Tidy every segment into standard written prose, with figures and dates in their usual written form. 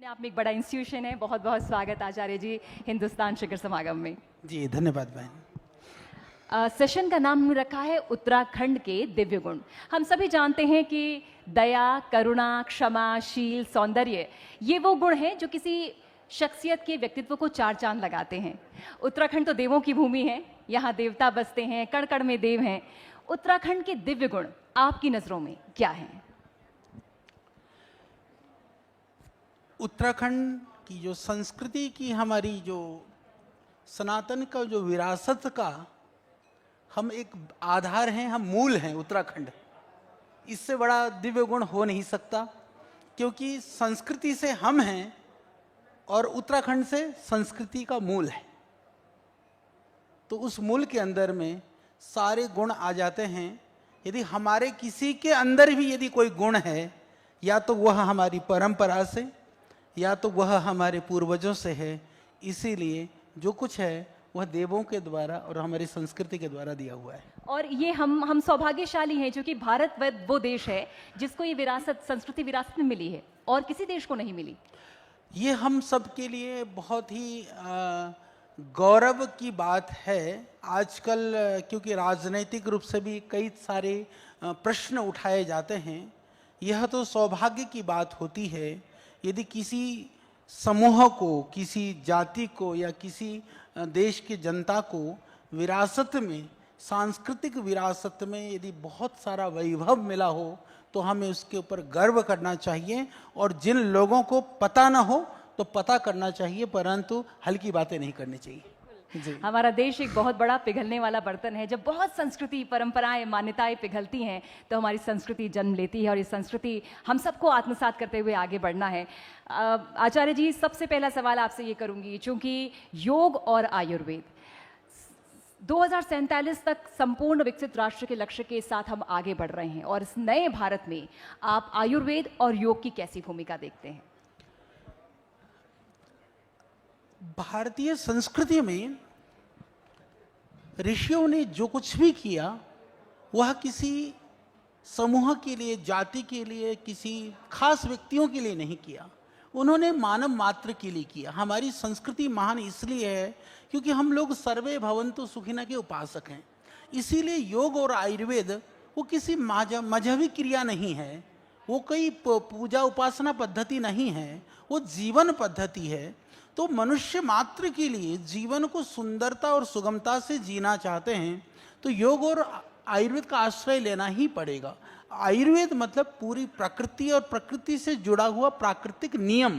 अपने आप में एक बड़ा इंस्टीट्यूशन है। बहुत बहुत स्वागत आचार्य जी हिंदुस्तान शिखर समागम में। जी धन्यवाद बहन। सेशन का नाम हमने रखा है उत्तराखंड के दिव्य गुण। हम सभी जानते हैं कि दया, करुणा, क्षमा, शील, सौंदर्य ये वो गुण हैं जो किसी शख्सियत के व्यक्तित्व को चार चांद लगाते हैं। उत्तराखंड तो देवों की भूमि है, यहाँ देवता बसते हैं, कण कण में देव हैं। उत्तराखंड के दिव्य गुण आपकी नज़रों में क्या हैं? उत्तराखंड की जो संस्कृति की हमारी जो सनातन का जो विरासत का हम एक आधार हैं, हम मूल हैं उत्तराखंड। इससे बड़ा दिव्य गुण हो नहीं सकता, क्योंकि संस्कृति से हम हैं और उत्तराखंड से संस्कृति का मूल है। तो उस मूल के अंदर में सारे गुण आ जाते हैं। यदि हमारे किसी के अंदर भी यदि कोई गुण है, या तो वह हमारी परंपरा से या तो वह हमारे पूर्वजों से है। इसीलिए जो कुछ है वह देवों के द्वारा और हमारी संस्कृति के द्वारा दिया हुआ है। और ये हम सौभाग्यशाली हैं, क्योंकि भारत वो देश है जिसको ये विरासत, संस्कृति विरासत में मिली है और किसी देश को नहीं मिली। ये हम सब के लिए बहुत ही गौरव की बात है। आजकल क्योंकि राजनैतिक रूप से भी कई सारे प्रश्न उठाए जाते हैं, यह तो सौभाग्य की बात होती है यदि किसी समूह को, किसी जाति को या किसी देश की जनता को विरासत में, सांस्कृतिक विरासत में यदि बहुत सारा वैभव मिला हो तो हमें उसके ऊपर गर्व करना चाहिए। और जिन लोगों को पता ना हो तो पता करना चाहिए, परंतु हल्की बातें नहीं करनी चाहिए। जी। हमारा देश एक बहुत बड़ा पिघलने वाला बर्तन है। जब बहुत संस्कृति, परंपराएं, मान्यताएं पिघलती हैं तो हमारी संस्कृति जन्म लेती है, और ये संस्कृति हम सबको आत्मसात करते हुए आगे बढ़ना है। आचार्य जी, सबसे पहला सवाल आपसे ये करूंगी, चूंकि योग और आयुर्वेद 2047 तक संपूर्ण विकसित राष्ट्र के लक्ष्य के साथ हम आगे बढ़ रहे हैं, और इस नए भारत में आप आयुर्वेद और योग की कैसी भूमिका देखते हैं? भारतीय संस्कृति में ऋषियों ने जो कुछ भी किया वह किसी समूह के लिए, जाति के लिए, किसी खास व्यक्तियों के लिए नहीं किया। उन्होंने मानव मात्र के लिए किया। हमारी संस्कृति महान इसलिए है क्योंकि हम लोग सर्वे भवन्तु सुखिनः के उपासक हैं। इसीलिए योग और आयुर्वेद वो किसी मजहबी क्रिया नहीं है, वो कोई पूजा उपासना पद्धति नहीं है, वो जीवन पद्धति है। तो मनुष्य मात्र के लिए जीवन को सुंदरता और सुगमता से जीना चाहते हैं तो योग और आयुर्वेद का आश्रय लेना ही पड़ेगा। आयुर्वेद मतलब पूरी प्रकृति और प्रकृति से जुड़ा हुआ प्राकृतिक नियम।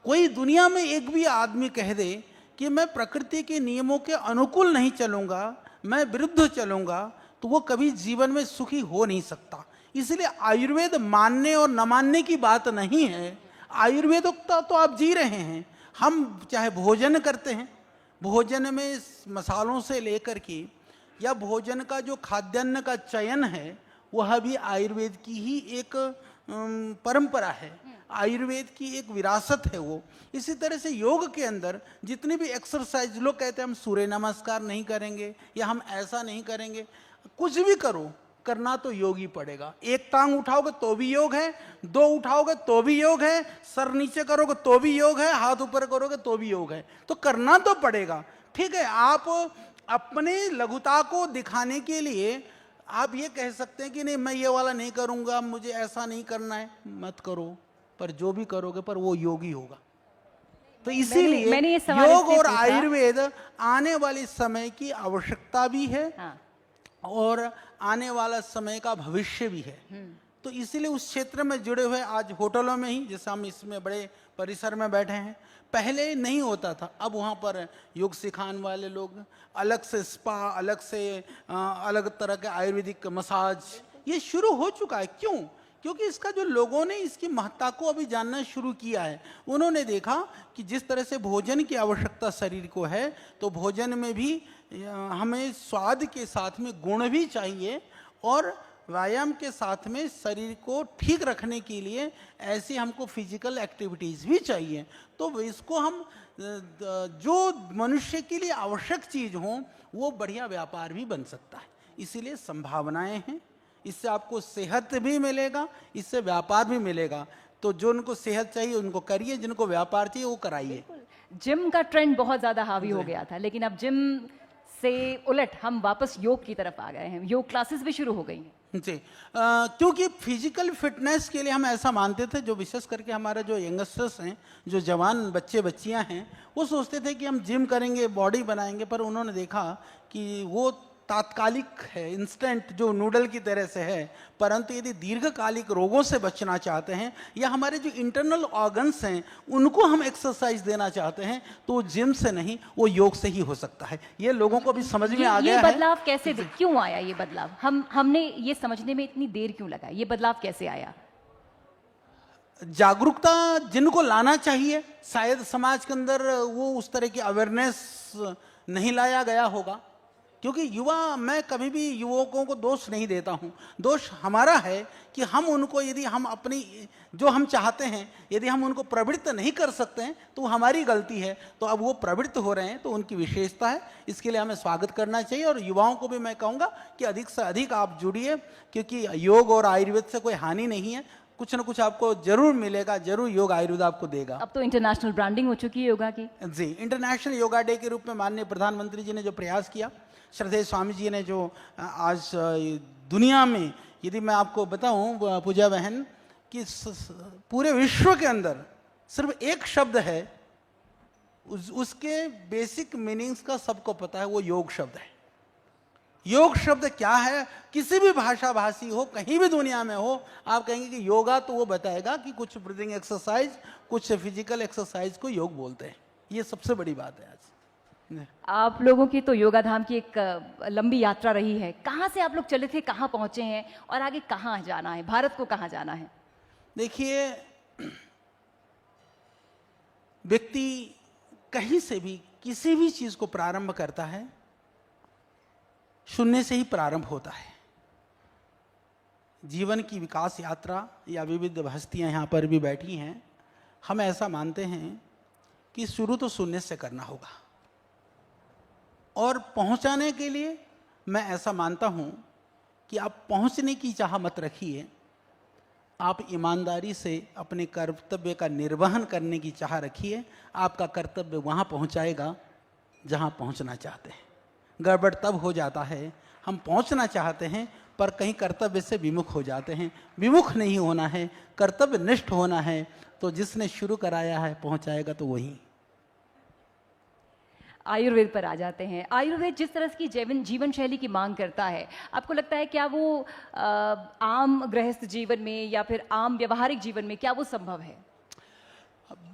कोई दुनिया में एक भी आदमी कह दे कि मैं प्रकृति के नियमों के अनुकूल नहीं चलूँगा, मैं विरुद्ध चलूँगा, तो वो कभी जीवन में सुखी हो नहीं सकता। इसलिए आयुर्वेद मानने और न मानने की बात नहीं है। आयुर्वेदोक्ता तो आप जी रहे हैं। हम चाहे भोजन करते हैं, भोजन में मसालों से लेकर के या भोजन का जो खाद्यान्न का चयन है वह भी आयुर्वेद की ही एक परंपरा है, आयुर्वेद की एक विरासत है वो। इसी तरह से योग के अंदर जितनी भी एक्सरसाइज, लोग कहते हैं हम सूर्य नमस्कार नहीं करेंगे या हम ऐसा नहीं करेंगे, कुछ भी करो, करना तो योग ही पड़ेगा। एक टांग उठाओगे तो भी योग है, दो उठाओगे तो भी योग है, सर नीचे करोगे तो भी योग है, हाथ ऊपर करोगे तो भी योग है। तो करना तो पड़ेगा। ठीक है, आप अपने लघुता को दिखाने के लिए आप ये कह सकते हैं कि नहीं मैं ये वाला नहीं करूंगा, मुझे ऐसा नहीं करना है, मत करो, पर जो भी करोगे पर वो योगी होगा। तो इसीलिए योग और आयुर्वेद आने वाले समय की आवश्यकता भी है। हाँ। और आने वाला समय का भविष्य भी है। तो इसीलिए उस क्षेत्र में जुड़े हुए आज होटलों में ही, जैसे हम इसमें बड़े परिसर में बैठे हैं, पहले नहीं होता था, अब वहाँ पर योग सिखाने वाले लोग, अलग से स्पा, अलग से अलग तरह के आयुर्वेदिक मसाज, ये शुरू हो चुका है। क्यों? क्योंकि इसका जो लोगों ने इसकी महत्ता को अभी जानना शुरू किया है। उन्होंने देखा कि जिस तरह से भोजन की आवश्यकता शरीर को है, तो भोजन में भी हमें स्वाद के साथ में गुण भी चाहिए, और व्यायाम के साथ में शरीर को ठीक रखने के लिए ऐसी हमको फिजिकल एक्टिविटीज़ भी चाहिए। तो इसको हम जो मनुष्य के लिए आवश्यक चीज़ हो वो बढ़िया व्यापार भी बन सकता है। इसीलिए संभावनाएं हैं, इससे आपको सेहत भी मिलेगा, इससे व्यापार भी मिलेगा। तो तो जो उनको सेहत चाहिए उनको करिए, जिनको व्यापार चाहिए वो कराइए। जिम का ट्रेंड बहुत ज्यादा हावी हो गया था, लेकिन अब जिम से उलट हम वापस योग की तरफ आ गए हैं, योग क्लासेस भी शुरू हो गई हैं। जी, क्योंकि फिजिकल फिटनेस के लिए हम ऐसा मानते थे, जो विशेष करके हमारे जो यंगस्टर्स हैं, जो जवान बच्चे बच्चियां हैं, वो सोचते थे कि हम जिम करेंगे, बॉडी बनाएंगे, पर उन्होंने देखा कि वो तात्कालिक है, इंस्टेंट, जो नूडल की तरह से है। परंतु यदि दीर्घकालिक रोगों से बचना चाहते हैं या हमारे जो इंटरनल ऑर्गन्स हैं उनको हम एक्सरसाइज देना चाहते हैं, तो जिम से नहीं, वो योग से ही हो सकता है। ये लोगों को भी समझ में आ गया ये है। बदलाव कैसे क्यों आया? ये बदलाव हमने ये समझने में इतनी देर क्यों लगा? ये बदलाव कैसे आया? जागरूकता जिनको लाना चाहिए, शायद समाज के अंदर वो उस तरह की अवेयरनेस नहीं लाया गया होगा। क्योंकि युवा, मैं कभी भी युवकों को दोष नहीं देता हूं, दोष हमारा है कि हम उनको, यदि हम अपनी जो हम चाहते हैं यदि हम उनको प्रवृत्त नहीं कर सकते हैं तो वो हमारी गलती है। तो अब वो प्रवृत्त हो रहे हैं तो उनकी विशेषता है, इसके लिए हमें स्वागत करना चाहिए। और युवाओं को भी मैं कहूँगा कि अधिक से अधिक आप जुड़िए, क्योंकि योग और आयुर्वेद से कोई हानि नहीं है, कुछ ना कुछ आपको जरूर मिलेगा, जरूर योग आयुर्वेद आपको देगा। अब तो इंटरनेशनल ब्रांडिंग हो चुकी है योगा की। जी, इंटरनेशनल योगा डे के रूप में माननीय प्रधानमंत्री जी ने जो प्रयास किया, श्रद्धेय स्वामी जी ने जो आज दुनिया में, यदि मैं आपको बताऊं पूजा बहन, कि पूरे विश्व के अंदर सिर्फ एक शब्द है, उसके बेसिक मीनिंग्स का सबको पता है, वो योग शब्द है। योग शब्द क्या है? किसी भी भाषा भाषी हो, कहीं भी दुनिया में हो, आप कहेंगे कि योगा, तो वो बताएगा कि कुछ ब्रीदिंग एक्सरसाइज, कुछ फिजिकल एक्सरसाइज को योग बोलते हैं। ये सबसे बड़ी बात है आज। आप लोगों की तो योगा धाम की एक लंबी यात्रा रही है। कहाँ से आप लोग चले थे, कहाँ पहुंचे हैं और आगे कहाँ जाना है? भारत को कहाँ जाना है? देखिए, व्यक्ति कहीं से भी किसी भी चीज को प्रारंभ करता है, शून्य से ही प्रारंभ होता है। जीवन की विकास यात्रा, या विविध हस्तियां यहां पर भी बैठी हैं, हम ऐसा मानते हैं कि शुरू तो शून्य से करना होगा। और पहुंचाने के लिए मैं ऐसा मानता हूं कि आप पहुंचने की चाह मत रखिए, आप ईमानदारी से अपने कर्तव्य का निर्वहन करने की चाह रखिए। आपका कर्तव्य वहां पहुंचाएगा जहां पहुंचना चाहते हैं। गड़बड़ तब हो जाता है, हम पहुंचना चाहते हैं पर कहीं कर्तव्य से विमुख हो जाते हैं। विमुख नहीं होना है, कर्तव्य निष्ठ होना है। तो जिसने शुरू कराया है पहुंचाएगा तो वही। आयुर्वेद पर आ जाते हैं। आयुर्वेद जिस तरह की जीवन शैली की मांग करता है, आपको लगता है क्या वो आम गृहस्थ जीवन में या फिर आम व्यवहारिक जीवन में क्या वो संभव है?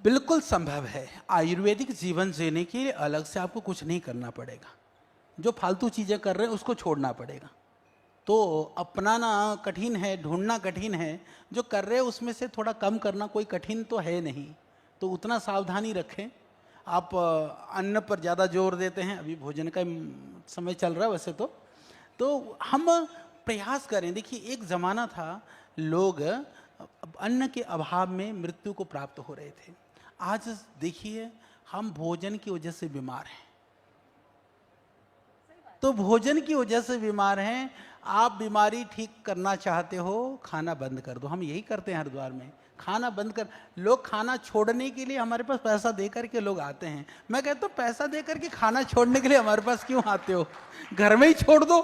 बिल्कुल संभव है। आयुर्वेदिक जीवन जीने के लिए अलग से आपको कुछ नहीं करना पड़ेगा। जो फालतू चीजें कर रहे हैं उसको छोड़ना पड़ेगा। तो अपनाना कठिन है, ढूंढना कठिन है। जो कर रहे हैं उसमें से थोड़ा कम करना कोई कठिन तो है नहीं। तो उतना सावधानी रखें। आप अन्न पर ज़्यादा जोर देते हैं, अभी भोजन का समय चल रहा है वैसे तो हम प्रयास करें। देखिए, एक ज़माना था लोग अन्न के अभाव में मृत्यु को प्राप्त हो रहे थे। आज देखिए, हम भोजन की वजह से बीमार हैं। तो भोजन की वजह से बीमार हैं। आप बीमारी ठीक करना चाहते हो, खाना बंद कर दो। हम यही करते हैं हरिद्वार में, खाना बंद कर। लोग खाना छोड़ने के लिए हमारे पास पैसा दे करके लोग आते हैं। मैं कहता हूँ, पैसा दे करके खाना छोड़ने के लिए हमारे पास क्यों आते हो? घर में ही छोड़ दो,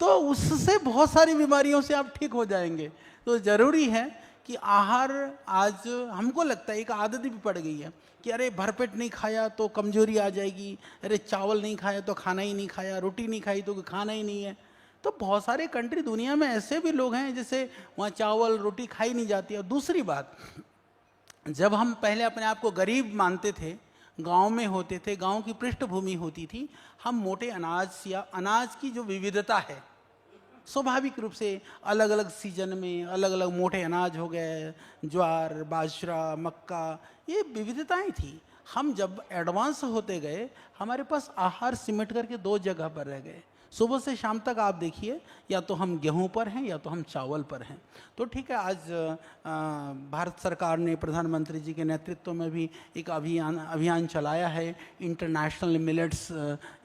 तो उससे बहुत सारी बीमारियों से आप ठीक हो जाएंगे। तो जरूरी है कि आहार, आज हमको लगता है एक आदत भी पड़ गई है कि अरे भरपेट नहीं खाया तो कमजोरी आ जाएगी, अरे चावल नहीं खाया तो खाना ही नहीं खाया, रोटी नहीं खाई तो खाना ही नहीं है। तो बहुत सारे कंट्री दुनिया में ऐसे भी लोग हैं जैसे वहाँ चावल रोटी खाई नहीं जाती। और दूसरी बात, जब हम पहले अपने आप को गरीब मानते थे, गांव में होते थे, गांव की पृष्ठभूमि होती थी, हम मोटे अनाज या अनाज की जो विविधता है, स्वाभाविक रूप से अलग अलग सीजन में अलग अलग मोटे अनाज हो गए, ज्वार, बाजरा, मक्का, ये विविधताएं थी। हम जब एडवांस होते गए, हमारे पास आहार सिमट करके दो जगह पर रह गए। सुबह से शाम तक आप देखिए, या तो हम गेहूं पर हैं या तो हम चावल पर हैं। तो ठीक है, आज भारत सरकार ने प्रधानमंत्री जी के नेतृत्व में भी एक अभियान चलाया है इंटरनेशनल मिलेट्स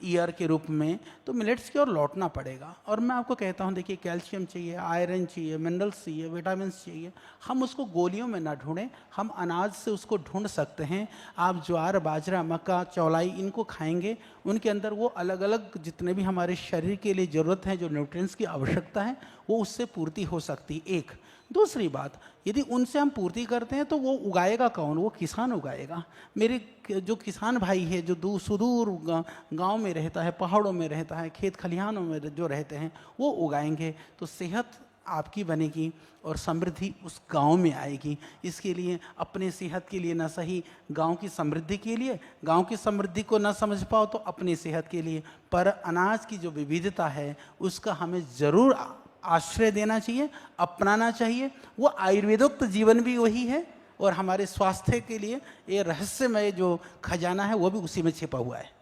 ईयर के रूप में। तो मिलेट्स की ओर लौटना पड़ेगा। और मैं आपको कहता हूँ, देखिए कैल्शियम चाहिए, आयरन चाहिए, मिनरल्स चाहिए, विटामिन चाहिए। हम उसको गोलियों में ना ढूंढें, हम अनाज से उसको ढूंढ सकते हैं। आप ज्वार, बाजरा, मक्का, चौलाई इनको खाएंगे, उनके अंदर वो अलग अलग जितने भी हमारे शरीर के लिए ज़रूरत है, जो न्यूट्रिएंट्स की आवश्यकता है, वो उससे पूर्ति हो सकती है। एक दूसरी बात, यदि उनसे हम पूर्ति करते हैं तो वो उगाएगा कौन? वो किसान उगाएगा। मेरे जो किसान भाई है, जो सुदूर गांव में रहता है, पहाड़ों में रहता है, खेत खलिहानों में जो रहते हैं, वो उगाएंगे तो सेहत आपकी बनेगी और समृद्धि उस गांव में आएगी। इसके लिए अपने सेहत के लिए ना सही, गांव की समृद्धि के लिए, गांव की समृद्धि को ना समझ पाओ तो अपनी सेहत के लिए, पर अनाज की जो विविधता है उसका हमें ज़रूर आश्रय देना चाहिए, अपनाना चाहिए। वो आयुर्वेदोक्त जीवन भी वही है और हमारे स्वास्थ्य के लिए ये रहस्यमय जो खजाना है वो भी उसी में छिपा हुआ है।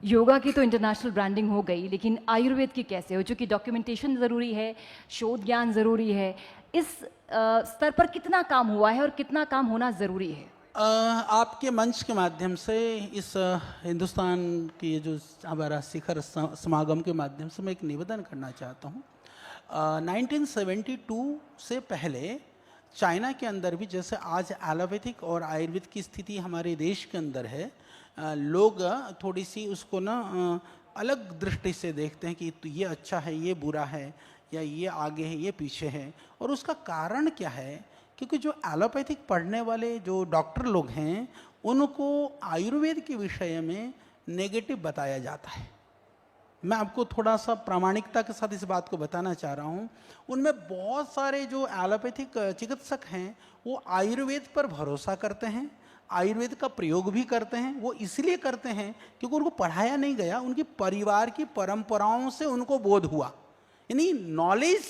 योगा की तो इंटरनेशनल ब्रांडिंग हो गई, लेकिन आयुर्वेद की कैसे हो? चूँकि डॉक्यूमेंटेशन ज़रूरी है, शोध ज्ञान ज़रूरी है, इस स्तर पर कितना काम हुआ है और कितना काम होना ज़रूरी है? आपके मंच के माध्यम से इस हिंदुस्तान की जो हमारा शिखर समागम के माध्यम से मैं एक निवेदन करना चाहता हूँ। 1972 से पहले चाइना के अंदर भी, जैसे आज एलोपैथिक और आयुर्वेद की स्थिति हमारे देश के अंदर है, लोग थोड़ी सी उसको ना अलग दृष्टि से देखते हैं कि तो ये अच्छा है, ये बुरा है, या ये आगे है, ये पीछे है। और उसका कारण क्या है? क्योंकि जो एलोपैथिक पढ़ने वाले जो डॉक्टर लोग हैं, उनको आयुर्वेद के विषय में नेगेटिव बताया जाता है। मैं आपको थोड़ा सा प्रामाणिकता के साथ इस बात को बताना चाह रहा हूँ। उनमें बहुत सारे जो एलोपैथिक चिकित्सक हैं वो आयुर्वेद पर भरोसा करते हैं, आयुर्वेद का प्रयोग भी करते हैं। वो इसलिए करते हैं क्योंकि उनको पढ़ाया नहीं गया, उनकी परिवार की परंपराओं से उनको बोध हुआ। यानी नॉलेज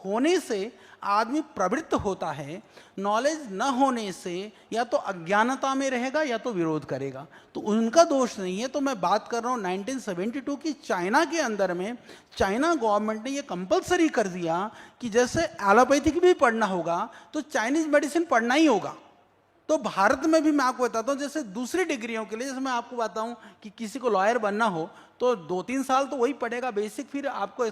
होने से आदमी प्रवृत्त होता है, नॉलेज न होने से या तो अज्ञानता में रहेगा या तो विरोध करेगा। तो उनका दोष नहीं है। तो मैं बात कर रहा हूँ 1972 की चाइना के अंदर में, चाइना गवर्नमेंट ने ये कंपलसरी कर दिया कि जैसे एलोपैथिक भी पढ़ना होगा तो चाइनीज मेडिसिन पढ़ना ही होगा। तो भारत में भी मैं आपको बताता हूँ, जैसे दूसरी डिग्रियों के लिए, जैसे मैं आपको बताऊँ कि किसी को लॉयर बनना हो तो 2-3 साल तो वही पढ़ेगा बेसिक, फिर आपको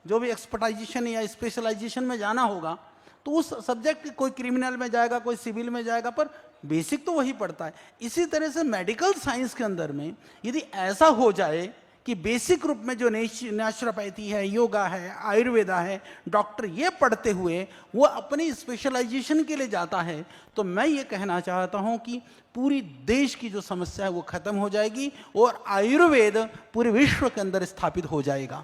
जो भी एक्सपर्टाइजेशन या स्पेशलाइजेशन में जाना होगा तो उस सब्जेक्ट, कोई क्रिमिनल में जाएगा, कोई सिविल में जाएगा, पर बेसिक तो वही पढ़ता है। इसी तरह से मेडिकल साइंस के अंदर में यदि ऐसा हो जाए कि बेसिक रूप में जो नेचुरोपैथी है, योगा है, आयुर्वेदा है, डॉक्टर ये पढ़ते हुए वो अपनी स्पेशलाइजेशन के लिए जाता है, तो मैं ये कहना चाहता हूँ कि पूरी देश की जो समस्या है वो खत्म हो जाएगी और आयुर्वेद पूरे विश्व के अंदर स्थापित हो जाएगा।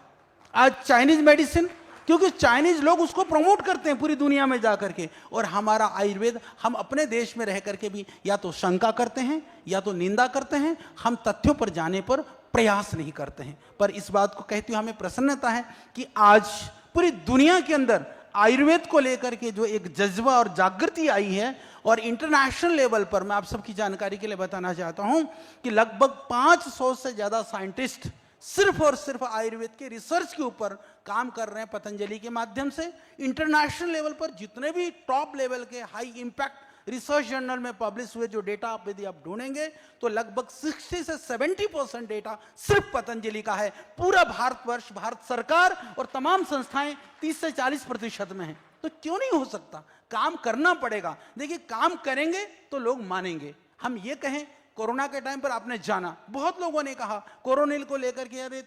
आज चाइनीज मेडिसिन, क्योंकि चाइनीज लोग उसको प्रमोट करते हैं पूरी दुनिया में जा करके, और हमारा आयुर्वेद हम अपने देश में रह करके भी या तो शंका करते हैं या तो निंदा करते हैं, हम तथ्यों पर जाने पर प्रयास नहीं करते हैं। पर इस बात को कहते हुए हमें प्रसन्नता है कि आज पूरी दुनिया के अंदर आयुर्वेद को लेकर के जो एक जज्बा और जागृति आई है, और इंटरनेशनल लेवल पर मैं आप सबकी जानकारी के लिए बताना चाहता हूं कि लगभग 500 से ज़्यादा साइंटिस्ट सिर्फ और सिर्फ आयुर्वेद के रिसर्च के ऊपर काम कर रहे हैं पतंजलि के माध्यम से। इंटरनेशनल लेवल पर जितने भी टॉप लेवल के हाई इंपैक्ट रिसर्च जर्नल में पब्लिश हुए जो डेटा आप यदि आप ढूंढेंगे तो लगभग 60 से 70% डेटा सिर्फ पतंजलि का है। पूरा भारतवर्ष, भारत सरकार और तमाम संस्थाएं 30 से 40% में हैं। तो क्यों नहीं हो सकता? काम करना पड़ेगा। देखिए, काम करेंगे तो लोग मानेंगे। हम ये कहें, कोरोना के टाइम पर आपने जाना, बहुत लोगों ने कहा कोरोनिल को लेकर के अरे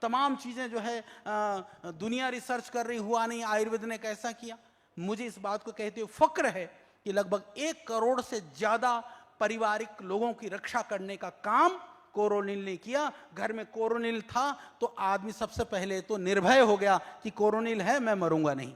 तमाम चीज़ें जो है दुनिया रिसर्च कर रही, हुआ नहीं, आयुर्वेद ने कैसा किया। मुझे इस बात को कहते हुए फक्र है कि लगभग 1 करोड़ से ज़्यादा पारिवारिक लोगों की रक्षा करने का काम कोरोनिल ने किया। घर में कोरोनिल था तो आदमी सबसे पहले तो निर्भय हो गया कि कोरोनिल है, मैं मरूंगा नहीं।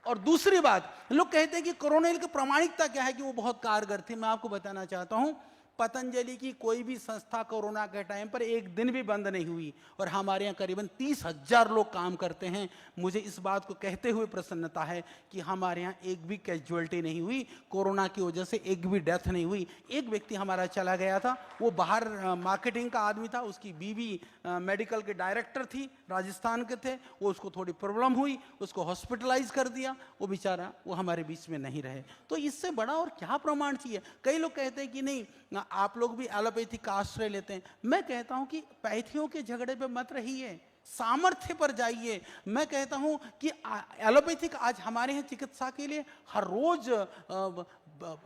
और दूसरी बात, लोग कहते हैं कि कोरोनिल की प्रामाणिकता क्या है कि वो बहुत कारगर थी। मैं आपको बताना चाहता हूं, पतंजलि की कोई भी संस्था कोरोना के टाइम पर एक दिन भी बंद नहीं हुई और हमारे यहाँ करीबन 30,000 लोग काम करते हैं। मुझे इस बात को कहते हुए प्रसन्नता है कि हमारे यहाँ एक भी कैजुअलिटी नहीं हुई, कोरोना की वजह से एक भी डेथ नहीं हुई। एक व्यक्ति हमारा चला गया था, वो बाहर मार्केटिंग का आदमी था, उसकी बीवी मेडिकल के डायरेक्टर थी, राजस्थान के थे, वो उसको थोड़ी प्रॉब्लम हुई, उसको हॉस्पिटलाइज कर दिया, वो बेचारा वो हमारे बीच में नहीं रहे। तो इससे बड़ा और क्या प्रमाण चाहिए? कई लोग कहते हैं कि नहीं आप लोग भी एलोपैथी का आश्रय लेते हैं। मैं कहता हूं कि पैथियों के झगड़े पे मत रहिए, सामर्थ्य पर जाइए। मैं कहता हूं कि एलोपैथिक आज हमारे यहाँ चिकित्सा के लिए हर रोज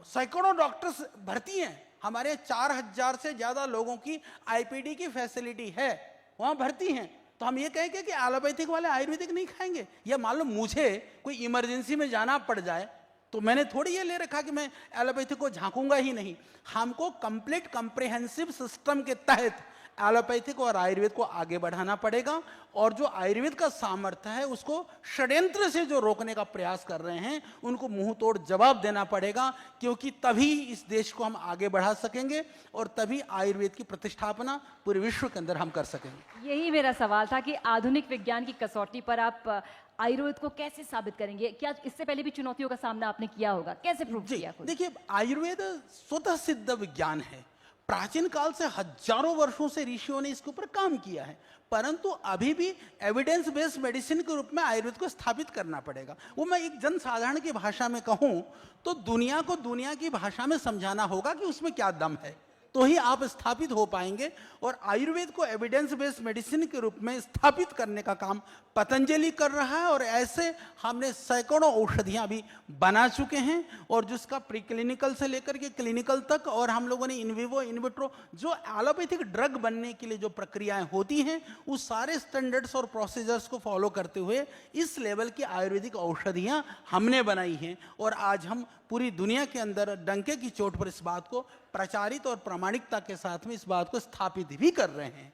सैकड़ों डॉक्टर्स भर्ती हैं। हमारे यहाँ 4,000 से ज्यादा लोगों की आईपीडी की फैसिलिटी है, वहां भर्ती हैं। तो हम ये कहेंगे कि एलोपैथिक वाले आयुर्वेदिक नहीं खाएंगे? या मान लो मुझे कोई इमरजेंसी में जाना पड़ जाए तो मैंने थोड़ी ये ले रखा कि मैं एलोपैथी को झांकूंगा ही नहीं। हमको कंप्लीट कंप्रिहेंसिव सिस्टम के तहत एलोपैथिक और आयुर्वेद को आगे बढ़ाना पड़ेगा। और जो आयुर्वेद का सामर्थ्य है उसको षड्यंत्र से जो रोकने का प्रयास कर रहे हैं उनको मुंह तोड़ जवाब देना पड़ेगा, क्योंकि तभी इस देश को हम आगे बढ़ा सकेंगे और तभी आयुर्वेद की प्रतिष्ठापना पूरे विश्व के अंदर हम कर सकेंगे। यही मेरा सवाल था कि आधुनिक विज्ञान की कसौटी पर आप आयुर्वेद को कैसे साबित करेंगे? क्या इससे पहले भी चुनौतियों का सामना आपने किया होगा? कैसे प्रूव किया खुद? देखिए, आयुर्वेद स्वतः सिद्ध विज्ञान है। प्राचीन काल से हजारों वर्षों से ऋषियों ने इसके ऊपर काम किया है, परंतु अभी भी एविडेंस बेस्ड मेडिसिन के रूप में आयुर्वेद को स्थापित करना पड़ेगा। वो मैं एक जनसाधारण की भाषा में कहूं तो दुनिया को दुनिया की भाषा में समझाना होगा कि उसमें क्या दम है, तो ही आप स्थापित हो पाएंगे। और आयुर्वेद को एविडेंस बेस्ड मेडिसिन के रूप में स्थापित करने का काम पतंजलि कर रहा है। और ऐसे हमने सैकड़ों औषधियां भी बना चुके हैं, और जिसका प्री क्लिनिकल से लेकर के क्लिनिकल तक, और हम लोगों ने इन विवो इन विट्रो जो एलोपैथिक ड्रग बनने के लिए जो प्रक्रियाएं होती हैं उस सारे स्टैंडर्ड्स और प्रोसीजर्स को फॉलो करते हुए इस लेवल की आयुर्वेदिक औषधियां हमने बनाई हैं। और आज हम पूरी दुनिया के अंदर डंके की चोट पर इस बात को प्रचारित और प्रामाणिकता के साथ में इस बात को स्थापित भी कर रहे हैं।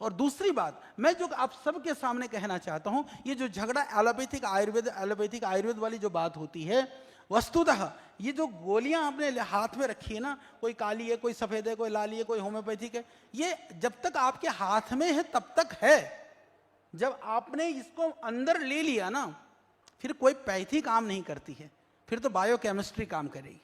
और दूसरी बात मैं जो आप सबके सामने कहना चाहता हूं, ये जो झगड़ा एलोपैथिक आयुर्वेद वाली जो बात होती है, वस्तुतः ये जो गोलियां आपने हाथ में रखी है ना, कोई काली है, कोई सफेद है, कोई लाली है, कोई होम्योपैथिक है, ये जब तक आपके हाथ में है तब तक है। जब आपने इसको अंदर ले लिया ना, फिर कोई पैथी काम नहीं करती है, फिर तो बायोकेमिस्ट्री काम करेगी।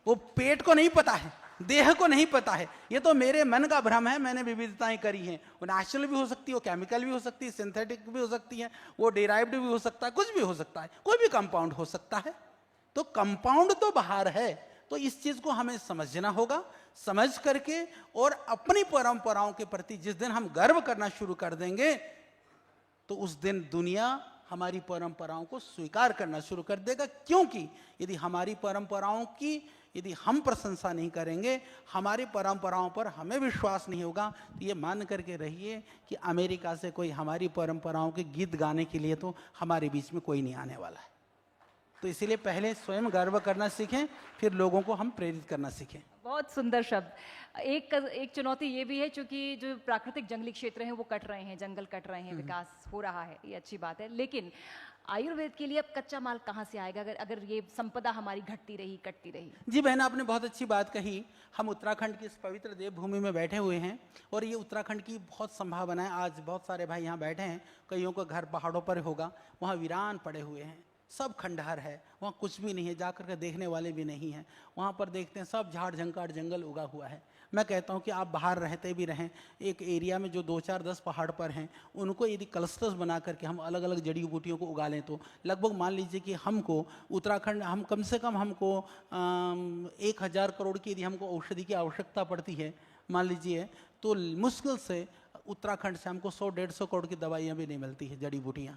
वो पेट को नहीं पता है, देह को नहीं पता है, ये तो मेरे मन का भ्रम है, मैंने विविधताएं करी हैं। वो नेचुरल भी हो सकती है, वो केमिकल भी हो सकती है, सिंथेटिक भी हो सकती है, वो डिराइव्ड भी हो सकता है, कुछ भी हो सकता है, कोई भी कंपाउंड हो सकता है। तो कंपाउंड तो बाहर है, तो इस चीज को हमें समझना होगा। समझ करके और अपनी परंपराओं के प्रति जिस दिन हम गर्व करना शुरू कर देंगे तो उस दिन दुनिया हमारी परंपराओं को स्वीकार करना शुरू कर देगा। क्योंकि यदि हमारी परंपराओं की यदि हम प्रशंसा नहीं करेंगे, हमारी परंपराओं पर हमें विश्वास नहीं होगा, तो ये मान करके रहिए कि अमेरिका से कोई हमारी परंपराओं के गीत गाने के लिए तो हमारे बीच में कोई नहीं आने वाला है। तो इसीलिए पहले स्वयं गर्व करना सीखें, फिर लोगों को हम प्रेरित करना सीखें। बहुत सुंदर शब्द। एक चुनौती ये भी है, चूंकि जो प्राकृतिक जंगली क्षेत्र हैं वो कट रहे हैं, जंगल कट रहे हैं, विकास हो रहा है, ये अच्छी बात है, लेकिन आयुर्वेद के लिए अब कच्चा माल कहाँ से आएगा अगर ये संपदा हमारी घटती रही, कटती रही? जी बहन, आपने बहुत अच्छी बात कही। हम उत्तराखंड की इस पवित्र देवभूमि में बैठे हुए हैं और ये उत्तराखंड की बहुत संभावना है। आज बहुत सारे भाई यहाँ बैठे हैं, कईयों का घर पहाड़ों पर होगा, वहाँ वीरान पड़े हुए हैं, सब खंडहर है, वहाँ कुछ भी नहीं है, जाकर के देखने वाले भी नहीं हैं। वहाँ पर देखते हैं सब झाड़ झंकार जंगल उगा हुआ है। मैं कहता हूँ कि आप बाहर रहते भी रहें, एक एरिया में जो 2-4-10 पहाड़ पर हैं उनको यदि क्लस्टर्स बना करके हम अलग अलग जड़ी बूटियों को उगा लें तो लगभग मान लीजिए कि हमको उत्तराखंड हम कम से कम हमको 1,000 करोड़ की यदि हमको औषधि की आवश्यकता पड़ती है मान लीजिए, तो मुश्किल से उत्तराखंड से हमको 100-150 करोड़ की दवाइयाँ भी नहीं मिलती है, जड़ी बूटियाँ।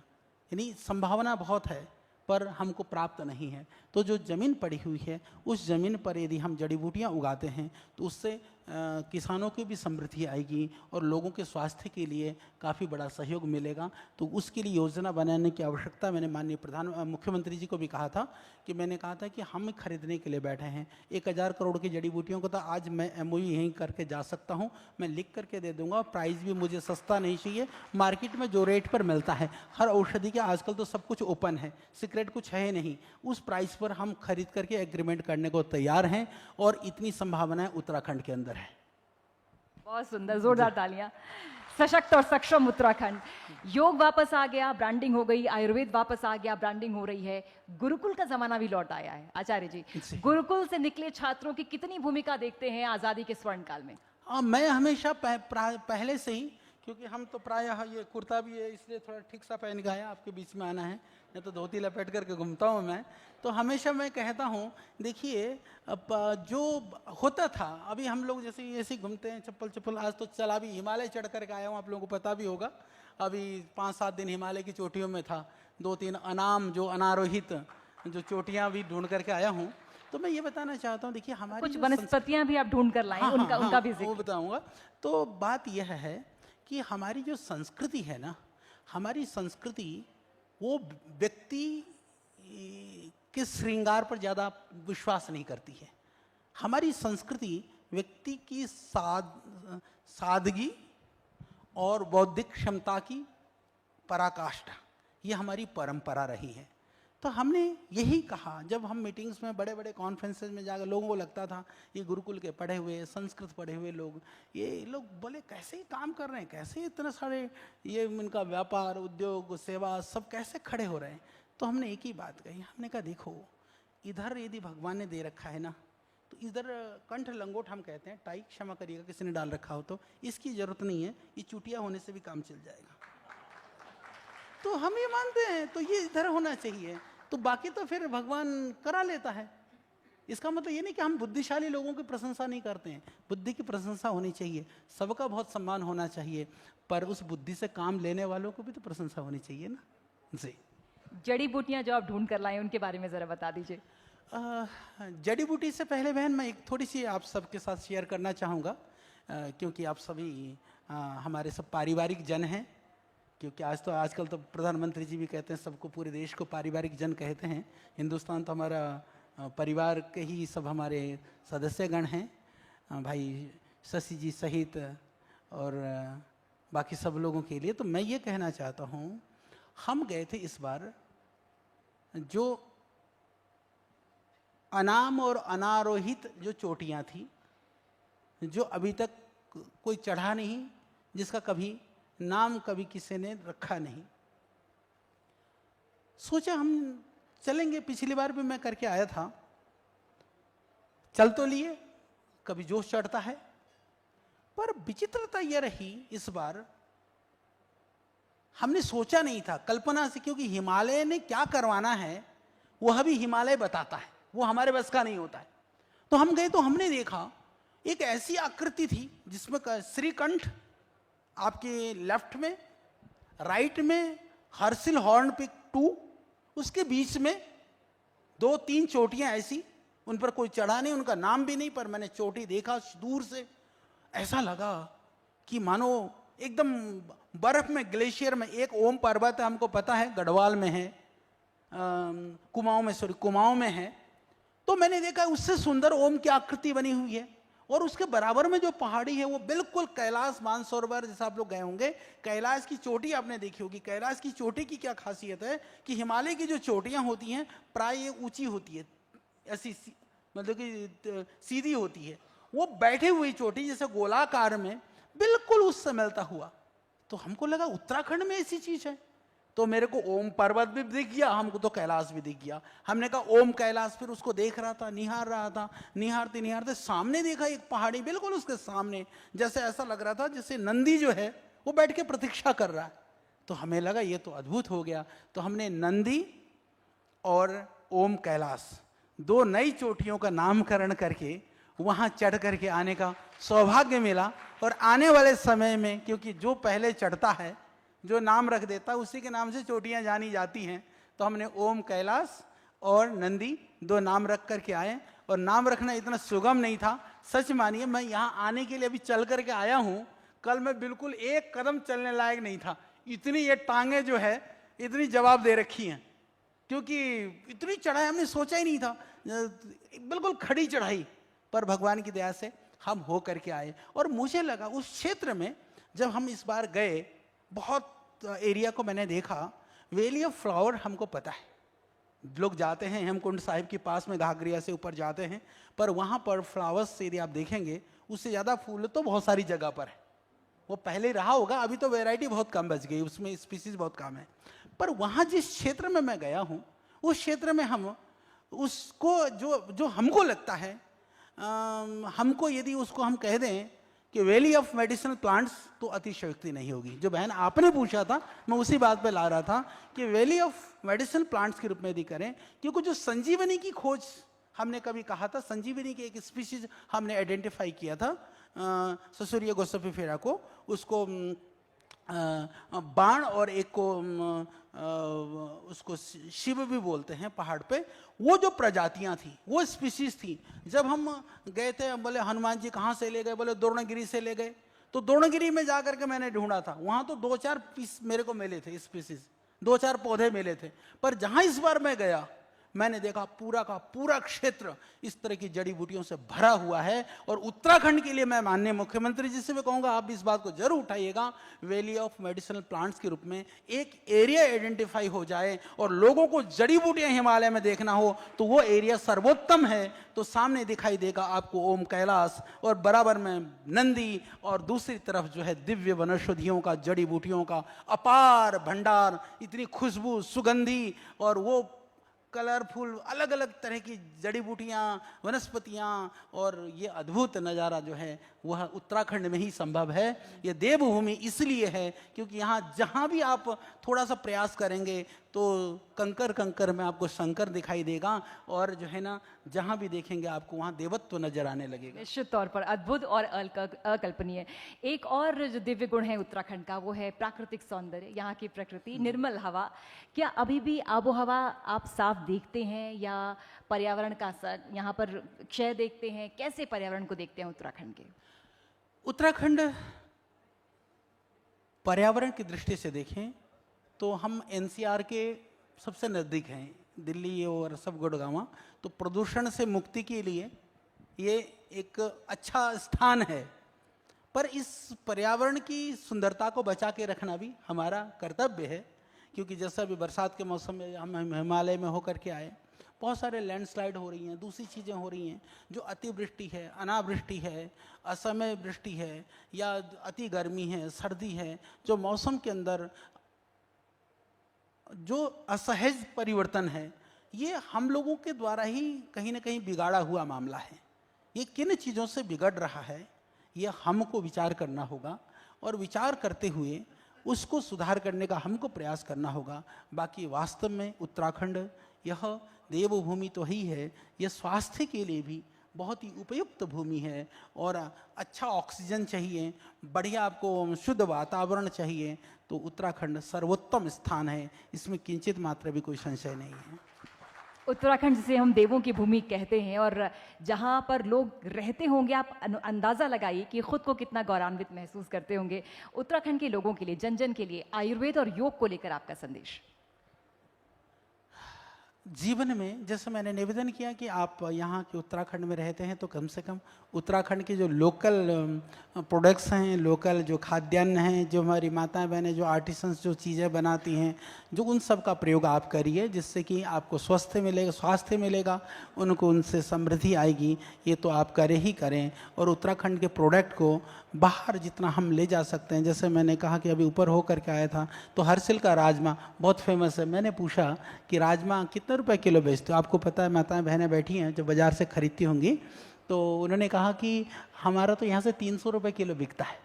यानी संभावना बहुत है पर हमको प्राप्त नहीं है। तो जो ज़मीन पड़ी हुई है उस ज़मीन पर यदि हम जड़ी बूटियाँ उगाते हैं तो उससे किसानों की भी समृद्धि आएगी और लोगों के स्वास्थ्य के लिए काफ़ी बड़ा सहयोग मिलेगा। तो उसके लिए योजना बनाने की आवश्यकता मैंने माननीय मुख्यमंत्री जी को भी कहा था कि मैंने कहा था कि हम खरीदने के लिए बैठे हैं 1000 करोड़ की जड़ी बूटियों को। तो आज मैं MOU यहीं करके जा सकता हूँ, मैं लिख करके दे दूंगा। प्राइस भी मुझे सस्ता नहीं चाहिए, मार्केट में जो रेट पर मिलता है हर औषधि के, आजकल तो सब कुछ ओपन है, सीक्रेट कुछ है नहीं, उस प्राइस पर हम खरीद करके एग्रीमेंट करने को तैयार हैं और इतनी संभावनाएं उत्तराखंड के अंदर है। बहुत सुंदर, जोरदार तालियां। सशक्त और सक्षम उत्तराखंड। योग वापस आ गया, ब्रांडिंग हो गई, आयुर्वेद वापस आ गया, ब्रांडिंग हो रही है, गुरुकुल का जमाना भी लौट आया है। आचार्य जी, गुरुकुल से निकले छात्रों की कितनी भूमिका देखते हैं आजादी के स्वर्ण काल में? मैं हमेशा पहले से ही, क्योंकि हम तो प्रायः ये कुर्ता भी है इसलिए थोड़ा ठीक सा पहन के आया, आपके बीच में आना है, नहीं तो धोती लपेट करके घूमता हूँ मैं। तो हमेशा मैं कहता हूँ, देखिए अब जो होता था, अभी हम लोग जैसे ऐसे घूमते हैं चप्पल, आज तो चला भी हिमालय चढ़ करके आया हूँ, आप लोगों को पता भी होगा। अभी 5-7 दिन हिमालय की चोटियों में था, 2-3 अनारोहित जो चोटियाँ भी ढूंढ करके आया हूँ। तो मैं ये बताना चाहता हूँ, देखिए हमारी कुछ वनस्पतियां भी आप ढूंढ कर लाएं, उनका भी जिक्र वो बताऊंगा। तो बात यह है कि हमारी जो संस्कृति है ना, हमारी संस्कृति वो व्यक्ति के श्रृंगार पर ज़्यादा विश्वास नहीं करती है। हमारी संस्कृति व्यक्ति की सादगी और बौद्धिक क्षमता की पराकाष्ठा, ये हमारी परंपरा रही है। तो हमने यही कहा, जब हम मीटिंग्स में, बड़े बड़े कॉन्फ्रेंसेस में जाकर लोगों को लगता था ये गुरुकुल के पढ़े हुए, संस्कृत पढ़े हुए लोग, ये लोग बोले कैसे ही काम कर रहे हैं, कैसे इतने सारे ये इनका व्यापार, उद्योग, सेवा सब कैसे खड़े हो रहे हैं। तो हमने एक ही बात कही, हमने कहा देखो इधर यदि भगवान ने दे रखा है ना, तो इधर कंठ लंगोट हम कहते हैं, टाई क्षमा करिएगा किसी ने डाल रखा हो तो, इसकी जरूरत नहीं है, ये चुटिया होने से भी काम चल जाएगा। तो हम ये मानते हैं, तो ये इधर होना चाहिए, तो बाकी तो फिर भगवान करा लेता है। इसका मतलब ये नहीं कि हम बुद्धिशाली लोगों की प्रशंसा नहीं करते हैं, बुद्धि की प्रशंसा होनी चाहिए, सबका बहुत सम्मान होना चाहिए, पर उस बुद्धि से काम लेने वालों को भी तो प्रशंसा होनी चाहिए ना जी। जड़ी बूटियां जो आप ढूंढ कर लाए उनके बारे में जरा बता दीजिए। जड़ी बूटी से पहले बहन मैं एक थोड़ी सी आप सबके साथ शेयर करना चाहूँगा, क्योंकि आप सभी हमारे सब पारिवारिक जन हैं, क्योंकि आजकल तो प्रधानमंत्री जी भी कहते हैं सबको, पूरे देश को पारिवारिक जन कहते हैं। हिंदुस्तान तो हमारा परिवार के ही सब हमारे सदस्यगण हैं, भाई शशि जी सहित और बाकी सब लोगों के लिए। तो मैं ये कहना चाहता हूँ, हम गए थे इस बार, जो अनाम और अनारोहित जो चोटियाँ थी, जो अभी तक कोई चढ़ा नहीं, जिसका कभी नाम कभी किसी ने रखा नहीं, सोचा हम चलेंगे। पिछली बार भी मैं करके आया था, चल तो लिए, कभी जोश चढ़ता है, पर विचित्रता यह रही इस बार हमने सोचा नहीं था, कल्पना से, क्योंकि हिमालय ने क्या करवाना है वह भी हिमालय बताता है, वो हमारे बस का नहीं होता है। तो हम गए तो हमने देखा एक ऐसी आकृति थी जिसमें श्रीकंठ आपके लेफ्ट में, राइट में हर्सिल हॉर्न पिक 2, उसके बीच में 2-3 चोटियां ऐसी, उन पर कोई चढ़ा नहीं, उनका नाम भी नहीं, पर मैंने चोटी देखा दूर से, ऐसा लगा कि मानो एकदम बर्फ में, ग्लेशियर में। एक ओम पर्वत है, हमको पता है गढ़वाल में है, कुमाऊं में है। तो मैंने देखा उससे सुंदर ओम की आकृति बनी हुई है, और उसके बराबर में जो पहाड़ी है वो बिल्कुल कैलाश मानसरोवर, जैसा आप लोग गए होंगे, कैलाश की चोटी आपने देखी होगी। कैलाश की चोटी की क्या खासियत है कि हिमालय की जो चोटियां होती हैं प्राय ऊंची होती है, ऐसी मतलब कि सीधी होती है, वो बैठे हुई चोटी जैसे गोलाकार में बिल्कुल उससे मिलता हुआ। तो हमको लगा उत्तराखंड में ऐसी चीज है, तो मेरे को ओम पर्वत भी दिख गया, हमको तो कैलाश भी दिख गया। हमने कहा ओम कैलाश, फिर उसको देख रहा था, निहार रहा था, निहारते निहारते सामने देखा एक पहाड़ी बिल्कुल उसके सामने, जैसे ऐसा लग रहा था जैसे नंदी जो है वो बैठ के प्रतीक्षा कर रहा है। तो हमें लगा ये तो अद्भुत हो गया। तो हमने नंदी और ओम कैलाश 2 नई चोटियों का नामकरण करके वहां चढ़ करके आने का सौभाग्य मिला। और आने वाले समय में, क्योंकि जो पहले चढ़ता है, जो नाम रख देता है, उसी के नाम से चोटियां जानी जाती हैं, तो हमने ओम कैलाश और नंदी 2 नाम रख करके आए। और नाम रखना इतना सुगम नहीं था, सच मानिए मैं यहाँ आने के लिए अभी चल करके आया हूँ, कल मैं बिल्कुल एक कदम चलने लायक नहीं था। इतनी ये टांगे जो है इतनी जवाब दे रखी हैं, क्योंकि इतनी चढ़ाई हमने सोचा ही नहीं था, बिल्कुल खड़ी चढ़ाई, पर भगवान की दया से हम हो करके आए। और मुझे लगा उस क्षेत्र में जब हम इस बार गए, बहुत एरिया को मैंने देखा, वैली ऑफ फ्लावर हमको पता है, लोग जाते हैं हेमकुंड साहिब के पास में घाघरिया से ऊपर जाते हैं, पर वहाँ पर फ्लावर्स यदि आप देखेंगे उससे ज़्यादा फूल तो बहुत सारी जगह पर है। वो पहले रहा होगा, अभी तो वैरायटी बहुत कम बच गई, उसमें स्पीसीज बहुत कम है। पर वहाँ जिस क्षेत्र में मैं गया हूँ, उस क्षेत्र में हम उसको जो हमको लगता है, हमको यदि उसको हम कह दें कि वैली ऑफ मेडिसिनल प्लांट्स, तो अतिशयोक्ति नहीं होगी। जो बहन आपने पूछा था, मैं उसी बात पे ला रहा था कि वैली ऑफ मेडिसिनल प्लांट्स के रूप में यदि करें, क्योंकि जो संजीवनी की खोज हमने कभी कहा था, संजीवनी की एक स्पीशीज हमने आइडेंटिफाई किया था, ससुरिया गोसोफिफेरा को, उसको बाण और एक को उसको शिव भी बोलते हैं पहाड़ पे। वो जो प्रजातियां थी, वो स्पीशीज थी। जब हम गए थे, बोले हनुमान जी कहाँ से ले गए, बोले द्रोणगिरी से ले गए। तो द्रोणगिरी में जाकर के मैंने ढूंढा था, वहां तो 2-4 पीस मेरे को मिले थे स्पीशीज, 2-4 पौधे मिले थे। पर जहां इस बार मैं गया, मैंने देखा पूरा का पूरा क्षेत्र इस तरह की जड़ी बूटियों से भरा हुआ है। और उत्तराखंड के लिए मैं माननीय मुख्यमंत्री जी से भी कहूंगा, आप इस बात को जरूर उठाइएगा, वैली ऑफ मेडिसिनल प्लांट्स के रूप में एक एरिया आइडेंटिफाई हो जाए और लोगों को जड़ी बूटियां हिमालय में देखना हो तो वो एरिया सर्वोत्तम है। तो सामने दिखाई देगा आपको ओम कैलाश, और बराबर में नंदी, और दूसरी तरफ जो है दिव्य वनौषधियों का, जड़ी बूटियों का अपार भंडार, इतनी खुशबू, सुगंधी, और वो कलरफुल अलग अलग तरह की जड़ी बूटियाँ, वनस्पतियाँ, और ये अद्भुत नज़ारा जो है वह उत्तराखंड में ही संभव है। ये देवभूमि इसलिए है क्योंकि यहाँ जहाँ भी आप थोड़ा सा प्रयास करेंगे तो कंकर कंकर में आपको शंकर दिखाई देगा, और जो है ना जहाँ भी देखेंगे आपको वहाँ देवत्व नजर आने लगेगा। निश्चित तौर पर अद्भुत और अकल्पनीय। एक और जो दिव्य गुण है उत्तराखंड का, वो है प्राकृतिक सौंदर्य, यहाँ की प्रकृति, निर्मल हवा। क्या अभी भी आबो हवा आप साफ देखते हैं, या पर्यावरण का असर यहाँ पर क्षय देखते हैं? कैसे पर्यावरण को देखते हैं उत्तराखंड के? उत्तराखंड पर्यावरण की दृष्टि से देखें तो हम एनसीआर के सबसे नज़दीक हैं, दिल्ली और सब गुड़गांव, तो प्रदूषण से मुक्ति के लिए ये एक अच्छा स्थान है। पर इस पर्यावरण की सुंदरता को बचा के रखना भी हमारा कर्तव्य है, क्योंकि जैसा भी बरसात के मौसम में हम हिमालय में होकर के आए, बहुत सारे लैंडस्लाइड हो रही हैं, दूसरी चीज़ें हो रही हैं, जो अतिवृष्टि है, अनावृष्टि है, असमय वृष्टि है, या अति गर्मी है, सर्दी है, जो मौसम के अंदर जो असहज परिवर्तन है, ये हम लोगों के द्वारा ही कहीं ना कहीं बिगाड़ा हुआ मामला है। ये किन चीज़ों से बिगड़ रहा है, ये हमको विचार करना होगा, और विचार करते हुए उसको सुधार करने का हमको प्रयास करना होगा। बाकी वास्तव में उत्तराखंड यह देवभूमि तो ही है, यह स्वास्थ्य के लिए भी बहुत ही उपयुक्त भूमि है, और अच्छा ऑक्सीजन चाहिए, बढ़िया आपको शुद्ध वातावरण चाहिए, तो उत्तराखंड सर्वोत्तम स्थान है, इसमें किंचित मात्र भी कोई संशय नहीं है। उत्तराखंड जिसे हम देवों की भूमि कहते हैं, और जहाँ पर लोग रहते होंगे, आप अंदाज़ा लगाइए कि खुद को कितना गौरवान्वित महसूस करते होंगे। उत्तराखंड के लोगों के लिए, जन जन के लिए आयुर्वेद और योग को लेकर आपका संदेश? जीवन में जैसे मैंने निवेदन किया कि आप यहाँ के उत्तराखंड में रहते हैं, तो कम से कम उत्तराखंड के जो लोकल प्रोडक्ट्स हैं, लोकल जो खाद्यान्न हैं, जो हमारी माताएं बहनें जो आर्टिसंस जो चीज़ें बनाती हैं, जो उन सब का प्रयोग आप करिए, जिससे कि आपको स्वास्थ्य मिलेगा, उनको उनसे समृद्धि आएगी। ये तो आप करें ही करें, और उत्तराखंड के प्रोडक्ट को बाहर जितना हम ले जा सकते हैं। जैसे मैंने कहा कि अभी ऊपर होकर के आया था, तो हरसिल का राजमा बहुत फेमस है। मैंने पूछा कि राजमा कितने रुपए किलो बेचते हो? आपको पता है, माताएं बहनें बैठी हैं जो बाज़ार से खरीदती होंगी, तो उन्होंने कहा कि हमारा तो यहाँ से 300 रुपये किलो बिकता है,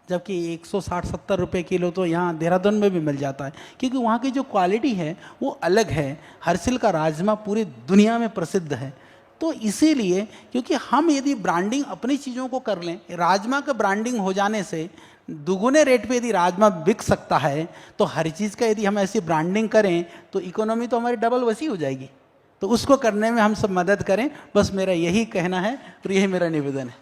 जबकि 160-170 रुपये किलो तो यहाँ देहरादून में भी मिल जाता है, क्योंकि वहाँ की जो क्वालिटी है वो अलग है। हरसिल का राजमा पूरी दुनिया में प्रसिद्ध है। तो इसीलिए, क्योंकि हम यदि ब्रांडिंग अपनी चीज़ों को कर लें, राजमा का ब्रांडिंग हो जाने से दुगुने रेट पे यदि राजमा बिक सकता है, तो हर चीज़ का यदि हम ऐसी ब्रांडिंग करें तो इकोनॉमी तो हमारी डबल वसी हो जाएगी। तो उसको करने में हम सब मदद करें, बस मेरा यही कहना है और यही मेरा निवेदन है।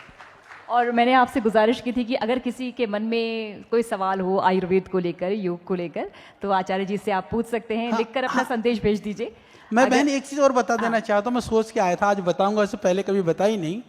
और मैंने आपसे गुजारिश की थी कि अगर किसी के मन में कोई सवाल हो आयुर्वेद को लेकर, योग को लेकर, तो आचार्य जी से आप पूछ सकते हैं, लिखकर अपना संदेश भेज दीजिए। मैं बहन एक चीज़ और बता देना चाहता हूँ, मैं सोच के आया था आज बताऊंगा, इससे पहले कभी बताई नहीं,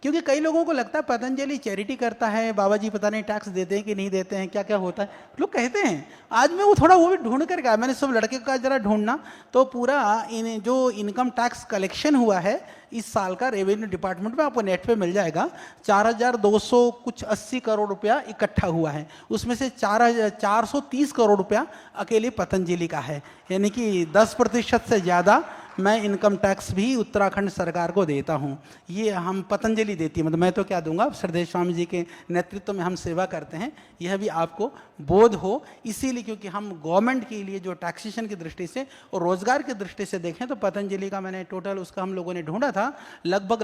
क्योंकि कई लोगों को लगता है पतंजलि चैरिटी करता है, बाबा जी पता नहीं टैक्स देते हैं कि नहीं देते हैं, क्या क्या होता है, लोग कहते हैं। आज मैं वो थोड़ा वो भी ढूंढ कर गया, मैंने सब लड़के का जरा ढूंढना, तो पूरा जो इनकम टैक्स कलेक्शन हुआ है इस साल का रेवेन्यू डिपार्टमेंट में, आपको नेट पे मिल जाएगा, 4,200 कुछ 80 करोड़ रुपया इकट्ठा हुआ है। उसमें से 430 करोड़ रुपया अकेले पतंजलि का है, यानी कि 10% से ज़्यादा मैं इनकम टैक्स भी उत्तराखंड सरकार को देता हूँ। ये हम पतंजलि देती है, मतलब मैं तो क्या दूंगा, श्रद्धेय स्वामी जी के नेतृत्व में हम सेवा करते हैं, यह भी आपको बोध हो। इसीलिए क्योंकि हम गवर्नमेंट के लिए जो टैक्सेशन की दृष्टि से और रोजगार की दृष्टि से देखें तो पतंजलि का मैंने टोटल उसका हम लोगों ने ढूंढा था, लगभग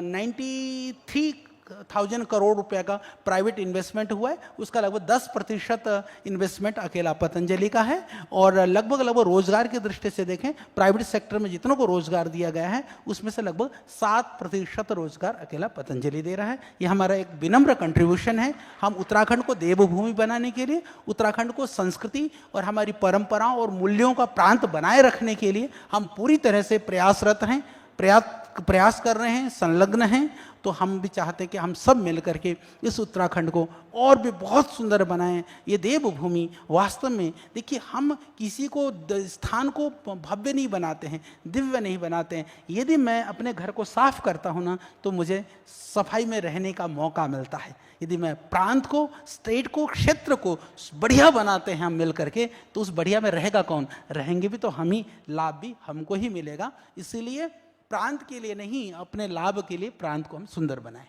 93,000 करोड़ रुपए का प्राइवेट इन्वेस्टमेंट हुआ है, उसका लगभग 10% इन्वेस्टमेंट अकेला पतंजलि का है। और लगभग रोजगार की दृष्टि से देखें, प्राइवेट सेक्टर में जितनों को रोजगार दिया गया है उसमें से लगभग 7% रोजगार अकेला पतंजलि दे रहा है। ये हमारा एक विनम्र कंट्रीब्यूशन है। हम उत्तराखंड को देवभूमि बनाने के लिए, उत्तराखंड को संस्कृति और हमारी परंपराओं और मूल्यों का प्रांत बनाए रखने के लिए हम पूरी तरह से प्रयासरत हैं, प्रयास कर रहे हैं, संलग्न हैं। तो हम भी चाहते हैं कि हम सब मिल करके इस उत्तराखंड को और भी बहुत सुंदर बनाएं। ये देवभूमि वास्तव में देखिए, हम किसी को स्थान को भव्य नहीं बनाते हैं, दिव्य नहीं बनाते हैं। यदि मैं अपने घर को साफ करता हूँ ना, तो मुझे सफाई में रहने का मौका मिलता है। यदि मैं प्रांत को, स्टेट को, क्षेत्र को बढ़िया बनाते हैं हम मिल करके, तो उस बढ़िया में रहेगा कौन? रहेंगे भी तो हम ही, लाभ भी हमको ही मिलेगा। इसीलिए प्रांत के लिए नहीं, अपने लाभ के लिए प्रांत को हम सुंदर बनाएं।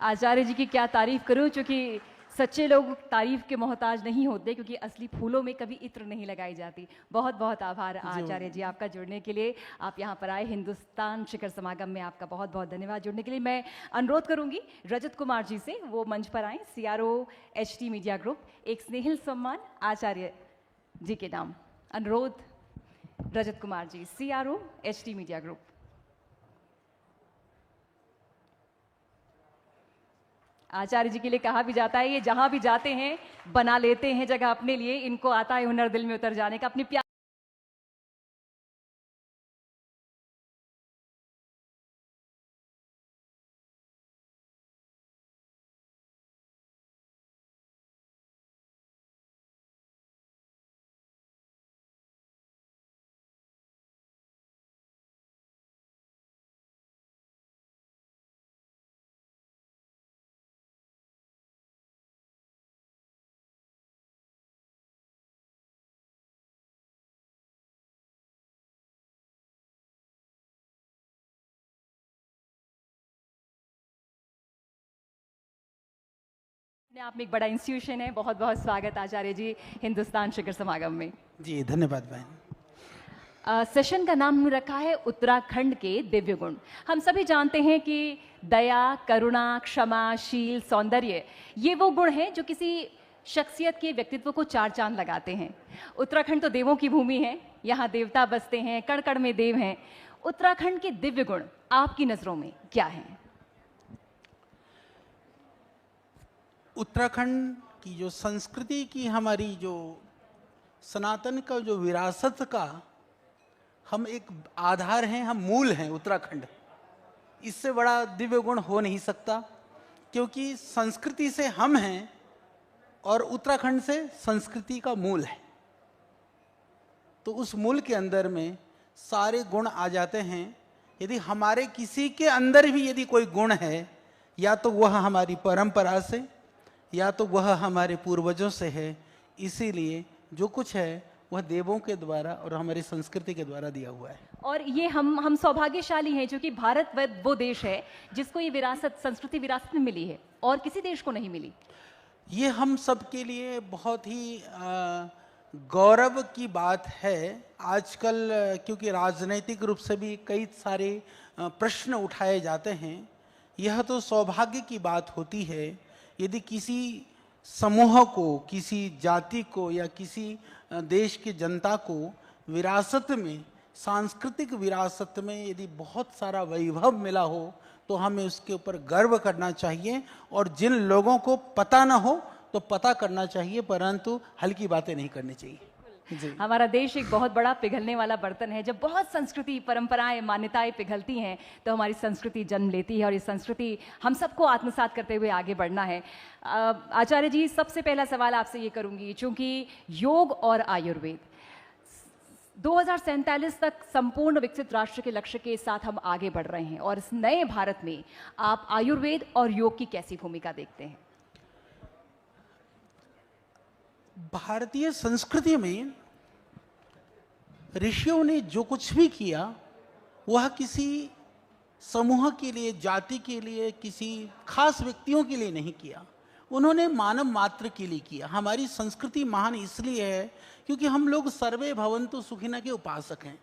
आचार्य जी की क्या तारीफ करूं, क्योंकि सच्चे लोग तारीफ के मोहताज नहीं होते, क्योंकि असली फूलों में कभी इत्र नहीं लगाई जाती। बहुत बहुत आभार आचार्य जी आपका जुड़ने के लिए, आप यहाँ पर आए हिंदुस्तान शिखर समागम में, आपका बहुत बहुत धन्यवाद जुड़ने के लिए। मैं अनुरोध करूंगी रजत कुमार जी से, वो मंच पर आए। CRO HT मीडिया ग्रुप, एक स्नेहिल सम्मान आचार्य जी के नाम। अनुरोध Rajat Kumar ji, CRO HT media group. आचार्य जी के लिए कहा भी जाता है, ये जहां भी जाते हैं बना लेते हैं जगह अपने लिए, इनको आता है हुनर दिल में उतर जाने का। अपनी प्यार अपने आप में एक बड़ा इंस्टीट्यूशन है। बहुत बहुत स्वागत आचार्य जी हिंदुस्तान शिखर समागम में। जी धन्यवाद बहन। सेशन का नाम हमने रखा है उत्तराखंड के दिव्य गुण। हम सभी जानते हैं कि दया, करुणा, क्षमा, शील, सौंदर्य, ये वो गुण हैं जो किसी शख्सियत के व्यक्तित्व को चार चांद लगाते हैं। उत्तराखंड तो देवों की भूमि है, यहाँ देवता बसते हैं, कण कण में देव हैं। उत्तराखंड के दिव्य गुण आपकी नजरों में क्या हैं? उत्तराखंड की जो संस्कृति की, हमारी जो सनातन का जो विरासत का हम एक आधार हैं, हम मूल हैं उत्तराखंड। इससे बड़ा दिव्य गुण हो नहीं सकता, क्योंकि संस्कृति से हम हैं और उत्तराखंड से संस्कृति का मूल है। तो उस मूल के अंदर में सारे गुण आ जाते हैं। यदि हमारे किसी के अंदर भी यदि कोई गुण है, या तो वह हमारी परंपरा से, या तो वह हमारे पूर्वजों से है। इसीलिए जो कुछ है वह देवों के द्वारा और हमारी संस्कृति के द्वारा दिया हुआ है। और ये हम सौभाग्यशाली हैं, क्योंकि भारत वो देश है जिसको ये विरासत, संस्कृति विरासत में मिली है और किसी देश को नहीं मिली। ये हम सब के लिए बहुत ही गौरव की बात है। आजकल क्योंकि राजनैतिक रूप से भी कई सारे प्रश्न उठाए जाते हैं, यह तो सौभाग्य की बात होती है यदि किसी समूह को, किसी जाति को या किसी देश की जनता को विरासत में सांस्कृतिक विरासत में यदि बहुत सारा वैभव मिला हो तो हमें उसके ऊपर गर्व करना चाहिए, और जिन लोगों को पता ना हो तो पता करना चाहिए, परंतु हल्की बातें नहीं करनी चाहिए। जी। हमारा देश एक बहुत बड़ा पिघलने वाला बर्तन है। जब बहुत संस्कृति, परंपराएं, मान्यताएं पिघलती हैं तो हमारी संस्कृति जन्म लेती है, और ये संस्कृति हम सबको आत्मसात करते हुए आगे बढ़ना है। आचार्य जी, सबसे पहला सवाल आपसे ये करूंगी, चूंकि योग और आयुर्वेद 2047 तक संपूर्ण विकसित राष्ट्र के लक्ष्य के साथ हम आगे बढ़ रहे हैं, और इस नए भारत में आप आयुर्वेद और योग की कैसी भूमिका देखते हैं? भारतीय संस्कृति में ऋषियों ने जो कुछ भी किया वह किसी समूह के लिए, जाति के लिए, किसी खास व्यक्तियों के लिए नहीं किया। उन्होंने मानव मात्र के लिए किया। हमारी संस्कृति महान इसलिए है क्योंकि हम लोग सर्वे भवन्तु सुखिनः के उपासक हैं।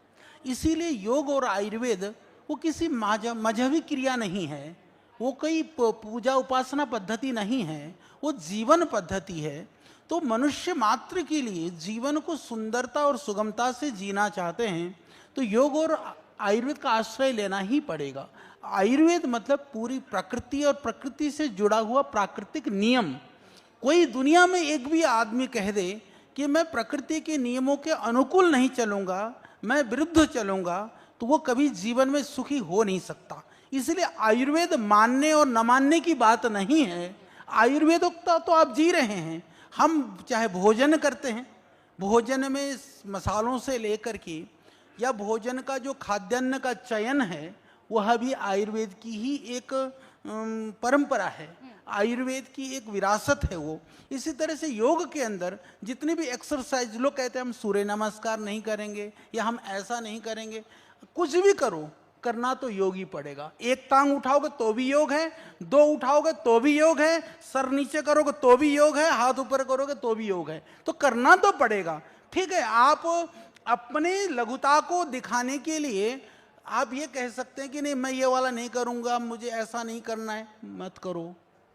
इसीलिए योग और आयुर्वेद वो किसी मजहबी क्रिया नहीं है, वो कोई पूजा उपासना पद्धति नहीं है, वो जीवन पद्धति है। तो मनुष्य मात्र के लिए जीवन को सुंदरता और सुगमता से जीना चाहते हैं तो योग और आयुर्वेद का आश्रय लेना ही पड़ेगा। आयुर्वेद मतलब पूरी प्रकृति और प्रकृति से जुड़ा हुआ प्राकृतिक नियम। कोई दुनिया में एक भी आदमी कह दे कि मैं प्रकृति के नियमों के अनुकूल नहीं चलूँगा, मैं विरुद्ध चलूँगा, तो वो कभी जीवन में सुखी हो नहीं सकता। इसलिए आयुर्वेद मानने और न मानने की बात नहीं है। आयुर्वेदोक्ता तो आप जी रहे हैं। हम चाहे भोजन करते हैं, भोजन में मसालों से लेकर के या भोजन का जो खाद्यान्न का चयन है वह भी आयुर्वेद की ही एक परंपरा है, आयुर्वेद की एक विरासत है वो। इसी तरह से योग के अंदर जितनी भी एक्सरसाइज, लोग कहते हैं हम सूर्य नमस्कार नहीं करेंगे या हम ऐसा नहीं करेंगे, कुछ भी करो, करना तो योग ही पड़ेगा। एक टांग उठाओगे तो भी योग है, दो उठाओगे तो भी योग है, सर नीचे करोगे तो भी योग है, हाथ ऊपर करोगे तो भी योग है। तो करना तो पड़ेगा। ठीक है, आप अपने लघुता को दिखाने के लिए आप ये कह सकते हैं कि नहीं मैं ये वाला नहीं करूंगा, मुझे ऐसा नहीं करना है, मत करो,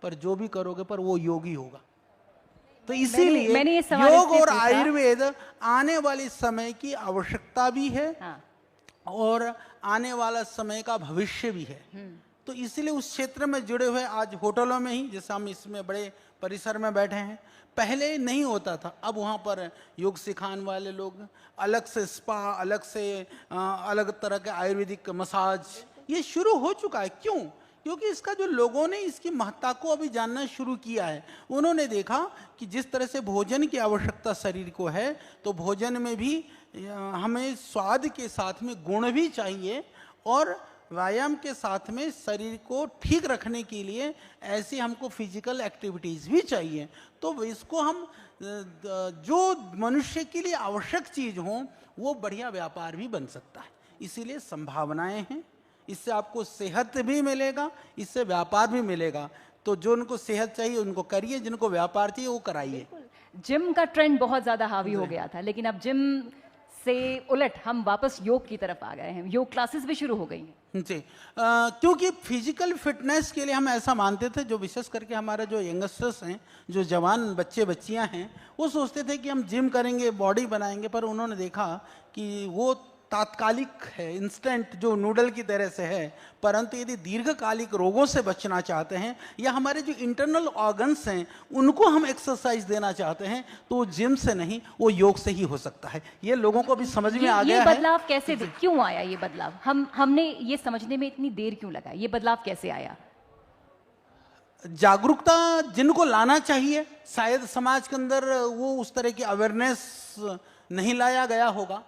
पर जो भी करोगे पर वो योग ही होगा। तो इसीलिए योग और आयुर्वेद आने वाले समय की आवश्यकता भी है। हाँ। और आने वाला समय का भविष्य भी है। तो इसलिए उस क्षेत्र में जुड़े हुए आज होटलों में ही, जैसे हम इसमें बड़े परिसर में बैठे हैं, पहले नहीं होता था, अब वहाँ पर योग सिखाने वाले लोग, अलग से स्पा, अलग से अलग तरह के आयुर्वेदिक मसाज, ये शुरू हो चुका है। क्यों? क्योंकि इसका जो लोगों ने इसकी महत्ता को अभी जानना शुरू किया है। उन्होंने देखा कि जिस तरह से भोजन की आवश्यकता शरीर को है, तो भोजन में भी हमें स्वाद के साथ में गुण भी चाहिए, और व्यायाम के साथ में शरीर को ठीक रखने के लिए ऐसी हमको फिजिकल एक्टिविटीज़ भी चाहिए। तो इसको हम जो मनुष्य के लिए आवश्यक चीज़ हो वो बढ़िया व्यापार भी बन सकता है। इसीलिए संभावनाएं हैं, इससे आपको सेहत भी मिलेगा, इससे व्यापार भी मिलेगा। तो जो उनको सेहत चाहिए उनको करिए, जिनको व्यापार चाहिए वो कराइए। जिम का ट्रेंड बहुत ज़्यादा हावी हो गया था, लेकिन अब जिम से उलट हम वापस योग की तरफ आ गए हैं, योग क्लासेस भी शुरू हो गई हैं। जी, क्योंकि फिजिकल फिटनेस के लिए हम ऐसा मानते थे, जो विशेष करके हमारे जो यंगस्टर्स हैं, जो जवान बच्चे बच्चियां हैं, वो सोचते थे कि हम जिम करेंगे, बॉडी बनाएंगे, पर उन्होंने देखा कि वो तात्कालिक है, इंस्टेंट, जो नूडल की तरह से है। परंतु यदि दीर्घकालिक रोगों से बचना चाहते हैं या हमारे जो इंटरनल ऑर्गन्स हैं उनको हम एक्सरसाइज देना चाहते हैं, तो जिम से नहीं, वो योग से ही हो सकता है। ये लोगों को भी समझ में आ गया है। ये बदलाव कैसे, क्यों आया ये बदलाव? हमने ये समझने में इतनी देर क्यों लगा? ये बदलाव कैसे आया? जागरूकता जिनको लाना चाहिए, शायद समाज के अंदर वो उस तरह की अवेयरनेस नहीं लाया गया होगा।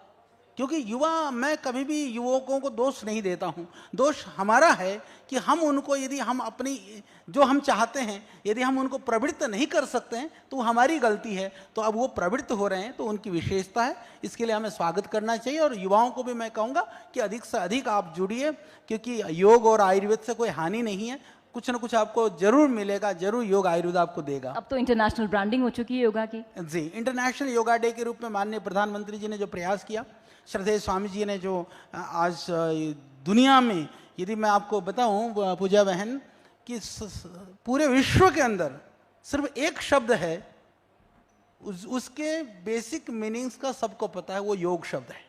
क्योंकि युवा, मैं कभी भी युवकों को दोष नहीं देता हूँ, दोष हमारा है कि हम उनको, यदि हम अपनी जो हम चाहते हैं यदि हम उनको प्रवृत्त नहीं कर सकते हैं तो हमारी गलती है। तो अब वो प्रवृत्त हो रहे हैं तो उनकी विशेषता है, इसके लिए हमें स्वागत करना चाहिए। और युवाओं को भी मैं कहूँगा कि अधिक से अधिक आप जुड़िए, क्योंकि योग और आयुर्वेद से कोई हानि नहीं है, कुछ ना कुछ आपको जरूर मिलेगा, जरूर योग आयुर्वेद आपको देगा। अब तो इंटरनेशनल ब्रांडिंग हो चुकी है योगा की। जी, इंटरनेशनल योगा डे के रूप में माननीय प्रधानमंत्री जी ने जो प्रयास किया, श्रद्धेय स्वामी जी ने जो आज दुनिया में, यदि मैं आपको बताऊं पूजा बहन, कि पूरे विश्व के अंदर सिर्फ एक शब्द है, उसके बेसिक मीनिंग्स का सबको पता है, वो योग शब्द है।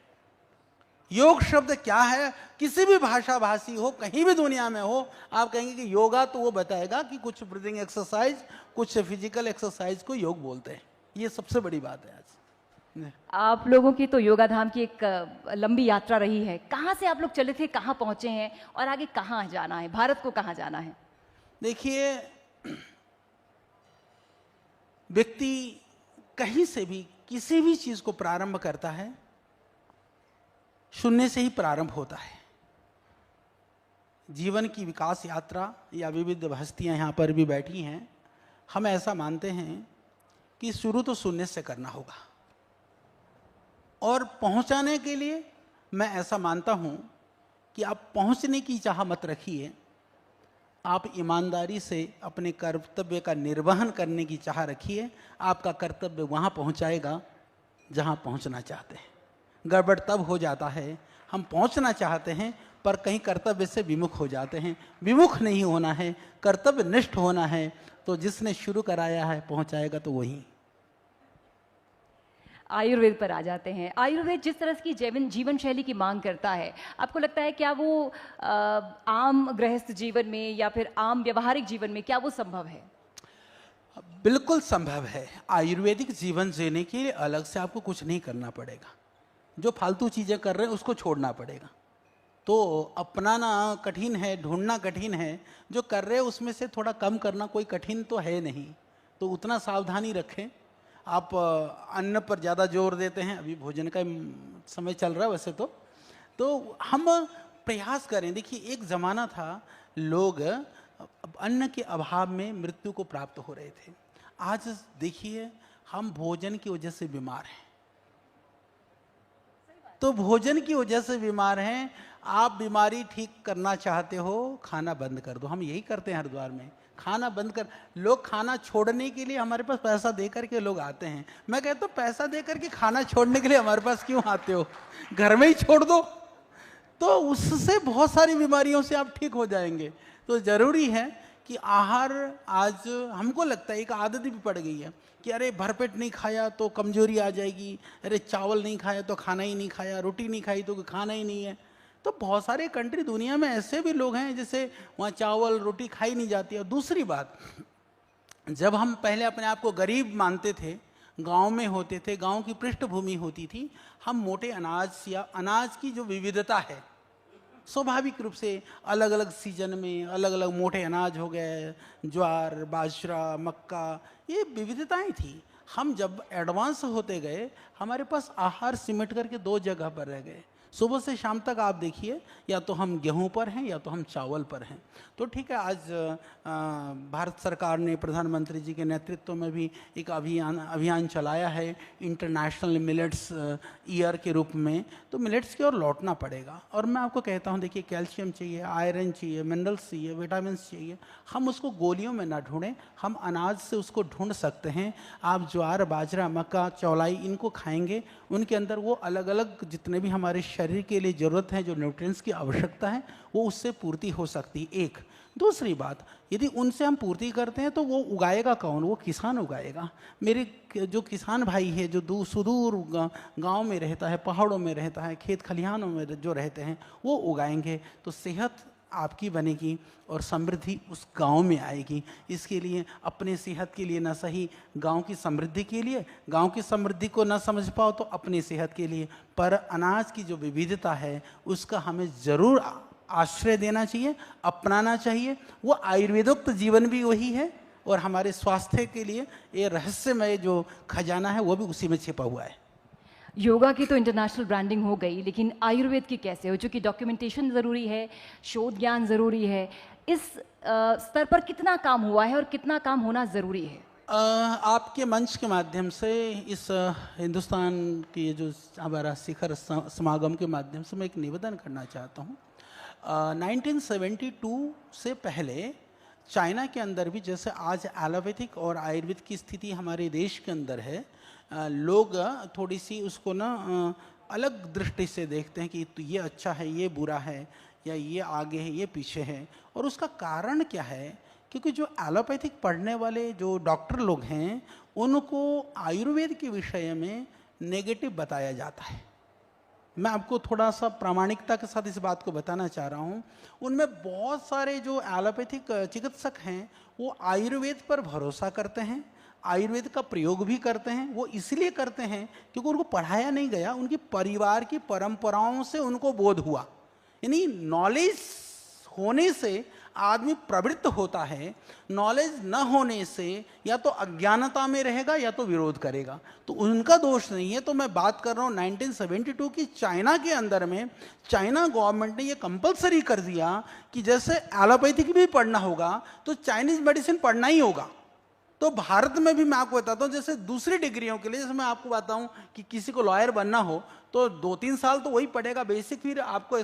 योग शब्द क्या है, किसी भी भाषा भाषी हो, कहीं भी दुनिया में हो, आप कहेंगे कि योगा, तो वो बताएगा कि कुछ ब्रीदिंग एक्सरसाइज, कुछ फिजिकल एक्सरसाइज को योग बोलते हैं। ये सबसे बड़ी बात है आज। आप लोगों की तो योगा धाम की एक लंबी यात्रा रही है। कहाँ से आप लोग चले थे, कहाँ पहुंचे हैं और आगे कहाँ जाना है, भारत को कहाँ जाना है? देखिए, व्यक्ति कहीं से भी किसी भी चीज को प्रारंभ करता है, शून्य से ही प्रारंभ होता है। जीवन की विकास यात्रा, या विविध हस्तियां यहाँ पर भी बैठी हैं, हम ऐसा मानते हैं कि शुरू तो शून्य से करना होगा, और पहुंचाने के लिए मैं ऐसा मानता हूं कि आप पहुंचने की चाह मत रखिए, आप ईमानदारी से अपने कर्तव्य का निर्वहन करने की चाह रखिए। आपका कर्तव्य वहां पहुंचाएगा जहां पहुंचना चाहते हैं। गड़बड़ तब हो जाता है, हम पहुंचना चाहते हैं पर कहीं कर्तव्य से विमुख हो जाते हैं। विमुख नहीं होना है, कर्तव्य निष्ठ होना है। तो जिसने शुरू कराया है पहुंचाएगा तो वही। आयुर्वेद पर आ जाते हैं। आयुर्वेद जिस तरह की जीवन शैली की मांग करता है, आपको लगता है क्या वो आम गृहस्थ जीवन में या फिर आम व्यवहारिक जीवन में क्या वो संभव है? बिल्कुल संभव है। आयुर्वेदिक जीवन जीने के लिए अलग से आपको कुछ नहीं करना पड़ेगा। जो फालतू चीज़ें कर रहे हैं उसको छोड़ना पड़ेगा। तो अपनाना कठिन है, ढूंढना कठिन है। जो कर रहे हैं उसमें से थोड़ा कम करना कोई कठिन तो है नहीं। तो उतना सावधानी रखें। आप अन्न पर ज़्यादा जोर देते हैं, अभी भोजन का समय चल रहा है वैसे तो हम प्रयास करें। देखिए, एक ज़माना था लोग अन्न के अभाव में मृत्यु को प्राप्त हो रहे थे। आज देखिए, हम भोजन की वजह से बीमार हैं। तो भोजन की वजह से बीमार हैं। आप बीमारी ठीक करना चाहते हो, खाना बंद कर दो। हम यही करते हैं हरिद्वार में, खाना बंद कर। लोग खाना छोड़ने के लिए हमारे पास पैसा दे करके लोग आते हैं। मैं कहता हूँ, पैसा दे करके खाना छोड़ने के लिए हमारे पास क्यों आते हो? घर में ही छोड़ दो, तो उससे बहुत सारी बीमारियों से आप ठीक हो जाएंगे। तो जरूरी है कि आहार, आज हमको लगता है एक आदत भी पड़ गई है कि अरे भरपेट नहीं खाया तो कमजोरी आ जाएगी, अरे चावल नहीं खाया तो खाना ही नहीं खाया, रोटी नहीं खाई तो खाना ही नहीं है। तो बहुत सारे कंट्री दुनिया में ऐसे भी लोग हैं जिसे वहाँ चावल रोटी खाई नहीं जाती है। दूसरी बात, जब हम पहले अपने आप को गरीब मानते थे, गांव में होते थे, गांव की पृष्ठभूमि होती थी, हम मोटे अनाज या अनाज की जो विविधता है, स्वाभाविक रूप से अलग अलग सीजन में अलग अलग मोटे अनाज हो गए, ज्वार, बाजरा, मक्का, ये विविधताएं थी। हम जब एडवांस होते गए, हमारे पास आहार सिमट करके दो जगह पर रह गए। सुबह से शाम तक आप देखिए, या तो हम गेहूं पर हैं या तो हम चावल पर हैं। तो ठीक है, आज भारत सरकार ने प्रधानमंत्री जी के नेतृत्व में भी एक अभियान चलाया है, इंटरनेशनल मिलेट्स ईयर के रूप में। तो मिलेट्स की ओर लौटना पड़ेगा। और मैं आपको कहता हूं, देखिए, कैल्शियम चाहिए, आयरन चाहिए, मिनरल्स चाहिए, विटामिन चाहिए। हम उसको गोलियों में ना ढूंढें, हम अनाज से उसको ढूंढ सकते हैं। आप ज्वार, बाजरा, मक्का, चौलाई इनको खाएंगे, उनके अंदर वो अलग अलग जितने भी हमारे शरीर के लिए ज़रूरत है, जो न्यूट्रिएंट्स की आवश्यकता है, वो उससे पूर्ति हो सकती है। एक दूसरी बात, यदि उनसे हम पूर्ति करते हैं तो वो उगाएगा कौन? वो किसान उगाएगा। मेरे जो किसान भाई है, जो सुदूर गांव में रहता है, पहाड़ों में रहता है, खेत खलिहानों में जो रहते हैं, वो उगाएंगे। तो सेहत आपकी बनेगी और समृद्धि उस गांव में आएगी। इसके लिए अपने सेहत के लिए ना सही, गांव की समृद्धि के लिए, गांव की समृद्धि को ना समझ पाओ तो अपनी सेहत के लिए। पर अनाज की जो विविधता है उसका हमें ज़रूर आश्रय देना चाहिए, अपनाना चाहिए। वो आयुर्वेदोक्त जीवन भी वही है, और हमारे स्वास्थ्य के लिए ये रहस्यमय जो खजाना है वो भी उसी में छिपा हुआ है। योगा की तो इंटरनेशनल ब्रांडिंग हो गई, लेकिन आयुर्वेद की कैसे हो? चूँकि डॉक्यूमेंटेशन ज़रूरी है, शोध ज्ञान ज़रूरी है। इस स्तर पर कितना काम हुआ है और कितना काम होना ज़रूरी है? आपके मंच के माध्यम से, इस हिंदुस्तान की जो हमारा शिखर समागम के माध्यम से मैं एक निवेदन करना चाहता हूँ। 1972 से पहले चाइना के अंदर भी, जैसे आज एलोपैथिक और आयुर्वेद की स्थिति हमारे देश के अंदर है, लोग थोड़ी सी उसको ना अलग दृष्टि से देखते हैं कि तो ये अच्छा है, ये बुरा है, या ये आगे है, ये पीछे है। और उसका कारण क्या है? क्योंकि जो एलोपैथिक पढ़ने वाले जो डॉक्टर लोग हैं, उनको आयुर्वेद के विषय में नेगेटिव बताया जाता है। मैं आपको थोड़ा सा प्रामाणिकता के साथ इस बात को बताना चाह रहा हूँ। उनमें बहुत सारे जो एलोपैथिक चिकित्सक हैं वो आयुर्वेद पर भरोसा करते हैं, आयुर्वेद का प्रयोग भी करते हैं। वो इसलिए करते हैं क्योंकि उनको पढ़ाया नहीं गया, उनकी परिवार की परंपराओं से उनको बोध हुआ। यानी नॉलेज होने से आदमी प्रवृत्त होता है, नॉलेज न होने से या तो अज्ञानता में रहेगा या तो विरोध करेगा। तो उनका दोष नहीं है। तो मैं बात कर रहा हूँ 1972 की चाइना के अंदर में चाइना गवर्नमेंट ने ये कंपलसरी कर दिया कि जैसे एलोपैथिक भी पढ़ना होगा तो चाइनीज मेडिसिन पढ़ना ही होगा। तो भारत में भी मैं आपको बताता हूँ, जैसे दूसरी डिग्रियों के लिए, जैसे मैं आपको बताऊँ कि किसी को लॉयर बनना हो तो 2-3 साल तो वही पढ़ेगा बेसिक, फिर आपको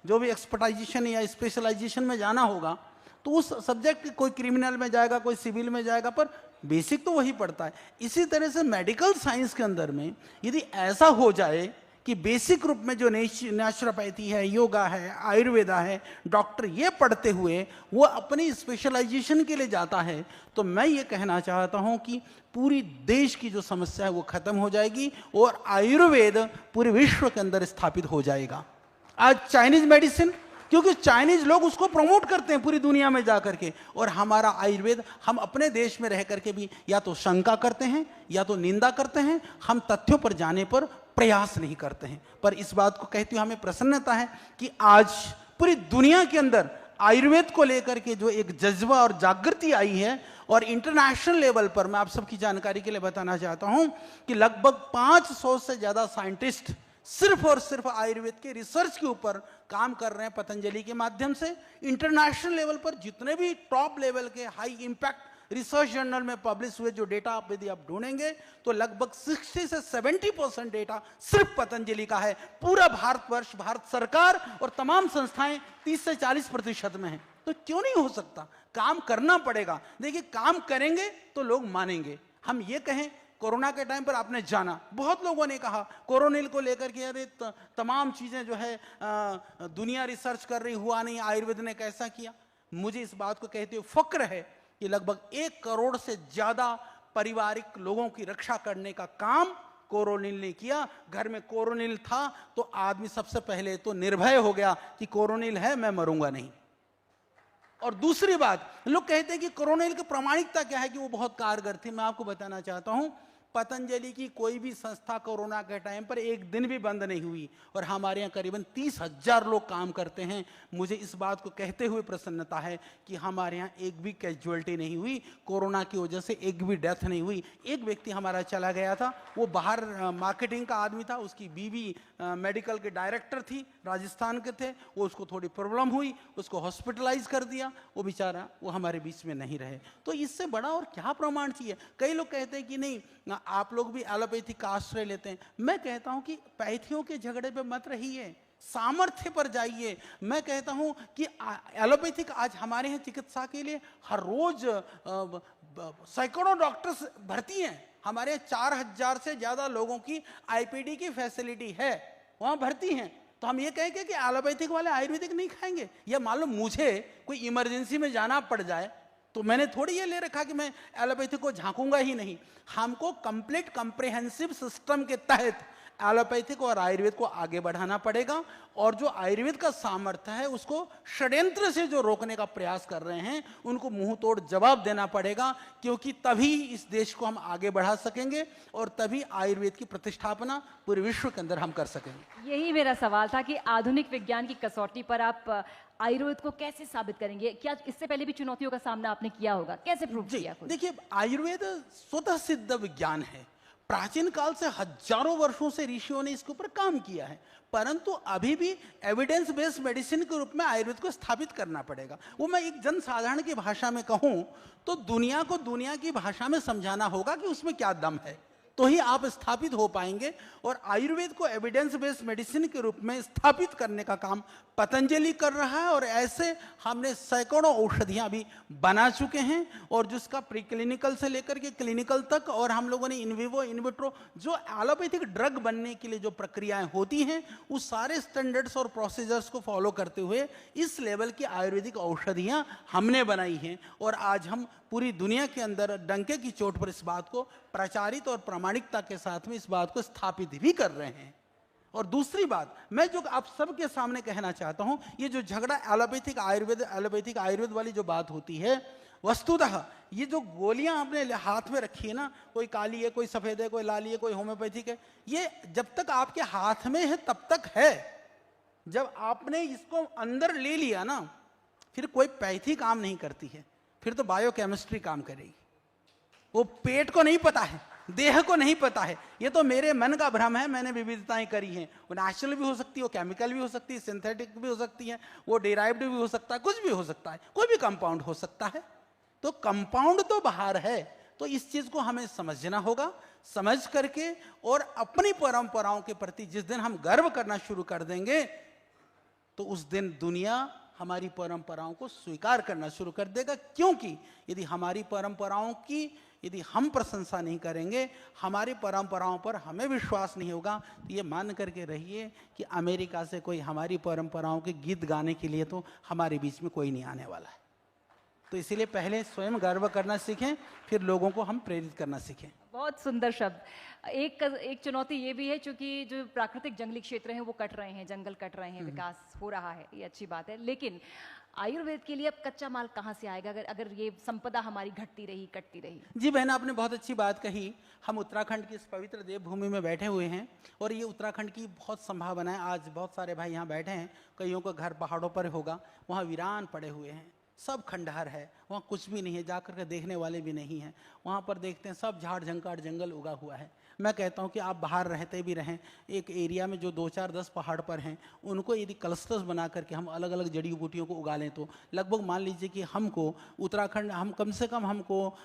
जो भी एक्सपर्टाइजेशन या स्पेशलाइजेशन में जाना होगा तो उस सब्जेक्ट कोई क्रिमिनल में जाएगा, कोई सिविल में जाएगा, पर बेसिक तो वही पढ़ता है। इसी तरह से मेडिकल साइंस के अंदर में यदि ऐसा हो जाए कि बेसिक रूप में जो नेचुरोपैथी है, योगा है, आयुर्वेदा है, डॉक्टर ये पढ़ते हुए वो अपनी स्पेशलाइजेशन के लिए जाता है, तो मैं ये कहना चाहता हूँ कि पूरी देश की जो समस्या है वो खत्म हो जाएगी और आयुर्वेद पूरे विश्व के अंदर स्थापित हो जाएगा। आज चाइनीज मेडिसिन, क्योंकि चाइनीज लोग उसको प्रमोट करते हैं पूरी दुनिया में जा करके, और हमारा आयुर्वेद हम अपने देश में रह करके भी या तो शंका करते हैं या तो निंदा करते हैं, हम तथ्यों पर जाने पर प्रयास नहीं करते हैं। पर इस बात को कहते हुए हमें प्रसन्नता है कि आज पूरी दुनिया के अंदर आयुर्वेद को लेकर के जो एक जज्बा और जागृति आई है, और इंटरनेशनल लेवल पर मैं आप सबकी जानकारी के लिए बताना चाहता हूं कि लगभग 500 से ज्यादा साइंटिस्ट सिर्फ और सिर्फ आयुर्वेद के रिसर्च के ऊपर काम कर रहे हैं पतंजलि के माध्यम से। इंटरनेशनल लेवल पर जितने भी टॉप लेवल के हाई इंपैक्ट रिसर्च जर्नल में पब्लिश हुए जो डेटा आप यदि आप ढूंढेंगे तो लगभग 60 से 70% डेटा सिर्फ पतंजलि का है। पूरा भारतवर्ष, भारत सरकार और तमाम संस्थाएं 30 से 40% में है। तो क्यों नहीं हो सकता? काम करना पड़ेगा। देखिए, काम करेंगे तो लोग मानेंगे। हम ये कहें, कोरोना के टाइम पर आपने जाना, बहुत लोगों ने कहा कोरोनिल को लेकर के अरे तमाम चीजें जो है दुनिया रिसर्च कर रही, हुआ नहीं, आयुर्वेद ने कैसा किया। मुझे इस बात को कहते हुए फक्र है कि लगभग 1 करोड़ से ज्यादा पारिवारिक लोगों की रक्षा करने का काम कोरोनिल ने किया। घर में कोरोनिल था तो आदमी सबसे पहले तो निर्भय हो गया कि कोरोनिल है, मैं मरूंगा नहीं। और दूसरी बात, लोग कहते हैं कि कोरोनिल की प्रामाणिकता क्या है कि वो बहुत कारगर थी। मैं आपको बताना चाहता हूं, पतंजलि की कोई भी संस्था कोरोना के टाइम पर एक दिन भी बंद नहीं हुई, और हमारे यहाँ करीबन 30,000 लोग काम करते हैं। मुझे इस बात को कहते हुए प्रसन्नता है कि हमारे यहाँ एक भी कैजुअलिटी नहीं हुई, कोरोना की वजह से एक भी डेथ नहीं हुई। एक व्यक्ति हमारा चला गया था, वो बाहर मार्केटिंग का आदमी था, उसकी बीवी मेडिकल के डायरेक्टर थी, राजस्थान के थे। वो उसको थोड़ी प्रॉब्लम हुई, उसको हॉस्पिटलाइज कर दिया, वो बेचारा वो हमारे बीच में नहीं रहे। तो इससे बड़ा और क्या प्रमाण चाहिए? कई लोग कहते हैं कि नहीं आप लोग भी एलोपैथिक का आश्रय लेते हैं। मैं कहता हूं कि पैथियों के झगड़े पे मत रहिए, सामर्थ्य पर जाइए। मैं कहता हूं कि एलोपैथिक आज हमारे यहाँ चिकित्सा के लिए हर रोज सैकड़ों डॉक्टर्स भर्ती हैं। हमारे यहाँ 4,000 से ज्यादा लोगों की आईपीडी की फैसिलिटी है, वहां भर्ती हैं। तो हम ये कहेंगे कि एलोपैथिक वाले आयुर्वेदिक नहीं खाएंगे? या मान लो मुझे कोई इमरजेंसी में जाना पड़ जाए तो मैंने थोड़ी ये ले रखा कि मैं एलोपैथी को झांकूंगा ही नहीं। हमको कंप्लीट कॉम्प्रिहेंसिव सिस्टम के तहत एलोपैथिक और आयुर्वेद को आगे बढ़ाना पड़ेगा, और जो आयुर्वेद का सामर्थ्य है उसको षड्यंत्र से जो रोकने का प्रयास कर रहे हैं उनको मुंह तोड़ जवाब देना पड़ेगा, क्योंकि तभी इस देश को हम आगे बढ़ा सकेंगे और तभी आयुर्वेद की प्रतिष्ठापना पूरे विश्व के अंदर हम कर सकेंगे। यही मेरा सवाल था कि आधुनिक विज्ञान की कसौटी पर आप आयुर्वेद को कैसे साबित करेंगे? क्या इससे पहले भी चुनौतियों का सामना आपने किया होगा? कैसे प्रूव किया? देखिए, आयुर्वेद स्वतः सिद्ध विज्ञान है। प्राचीन काल से हजारों वर्षों से ऋषियों ने इसके ऊपर काम किया है, परंतु अभी भी एविडेंस बेस्ड मेडिसिन के रूप में आयुर्वेद को स्थापित करना पड़ेगा। वो मैं एक जनसाधारण की भाषा में कहूं तो दुनिया को दुनिया की भाषा में समझाना होगा कि उसमें क्या दम है, तो ही आप स्थापित हो पाएंगे। और आयुर्वेद को एविडेंस बेस्ड मेडिसिन के रूप में स्थापित करने का काम पतंजलि कर रहा है, और ऐसे हमने सैकड़ों औषधियां भी बना चुके हैं, और जिसका प्री क्लिनिकल से लेकर के क्लिनिकल तक, और हम लोगों ने इन विवो इन विट्रो जो एलोपैथिक ड्रग बनने के लिए जो प्रक्रियाएं होती हैं उस सारे स्टैंडर्ड्स और प्रोसीजर्स को फॉलो करते हुए इस लेवल की आयुर्वेदिक औषधियां हमने बनाई हैं। और आज हम पूरी दुनिया के अंदर डंके की चोट पर इस बात को प्रचारित और प्रामाणिकता के साथ में इस बात को स्थापित भी कर रहे हैं। और दूसरी बात मैं जो आप सबके सामने कहना चाहता हूं, ये जो झगड़ा एलोपैथिक आयुर्वेद वाली जो बात होती है, वस्तुतः ये जो गोलियां आपने हाथ में रखी है ना, कोई काली है, कोई सफेद है, कोई लाली है, कोई होम्योपैथिक है, ये जब तक आपके हाथ में है तब तक है। जब आपने इसको अंदर ले लिया ना, फिर कोई पैथी काम नहीं करती है, फिर तो बायोकेमिस्ट्री काम करेगी। वो पेट को नहीं पता है, देह को नहीं पता है, ये तो मेरे मन का भ्रम है, मैंने विविधताएं करी हैं। वो नेचुरल भी हो सकती है, वो केमिकल भी हो सकती है, सिंथेटिक भी हो सकती है, वो डिराइव्ड भी हो सकता है, कुछ भी हो सकता है, कोई भी कंपाउंड हो सकता है। तो कंपाउंड तो बाहर है, तो इस चीज को हमें समझना होगा। समझ करके और अपनी परंपराओं के प्रति जिस दिन हम गर्व करना शुरू कर देंगे, तो उस दिन दुनिया हमारी परंपराओं को स्वीकार करना शुरू कर देगा। क्योंकि यदि हमारी परंपराओं की यदि हम प्रशंसा नहीं करेंगे, हमारी परंपराओं पर हमें विश्वास नहीं होगा, तो ये मान करके रहिए कि अमेरिका से कोई हमारी परंपराओं के गीत गाने के लिए तो हमारे बीच में कोई नहीं आने वाला है। तो इसीलिए पहले स्वयं गर्व करना सीखें, फिर लोगों को हम प्रेरित करना सीखें। बहुत सुंदर शब्द। एक चुनौती ये भी है, क्योंकि जो प्राकृतिक जंगली क्षेत्र हैं वो कट रहे हैं, जंगल कट रहे हैं, विकास हो रहा है, ये अच्छी बात है। लेकिन आयुर्वेद के लिए अब कच्चा माल कहाँ से आएगा अगर ये संपदा हमारी घटती रही, कटती रही? जी बहन, आपने बहुत अच्छी बात कही। हम उत्तराखंड की इस पवित्र देवभूमि में बैठे हुए हैं और ये उत्तराखंड की बहुत संभावना है। आज बहुत सारे भाई यहाँ बैठे हैं, कईयों का घर पहाड़ों पर होगा, वहाँ वीरान पड़े हुए हैं, सब खंडहर है, वहाँ कुछ भी नहीं है, जाकर के देखने वाले भी नहीं हैं। वहाँ पर देखते हैं सब झाड़ झंकार जंगल उगा हुआ है। मैं कहता हूँ कि आप बाहर रहते भी रहें, एक एरिया में जो 2-4-10 पहाड़ पर हैं, उनको यदि क्लस्टर्स बना करके हम अलग अलग जड़ी बूटियों को उगा लें, तो लगभग मान लीजिए कि हमको उत्तराखंड, हम कम से कम हमको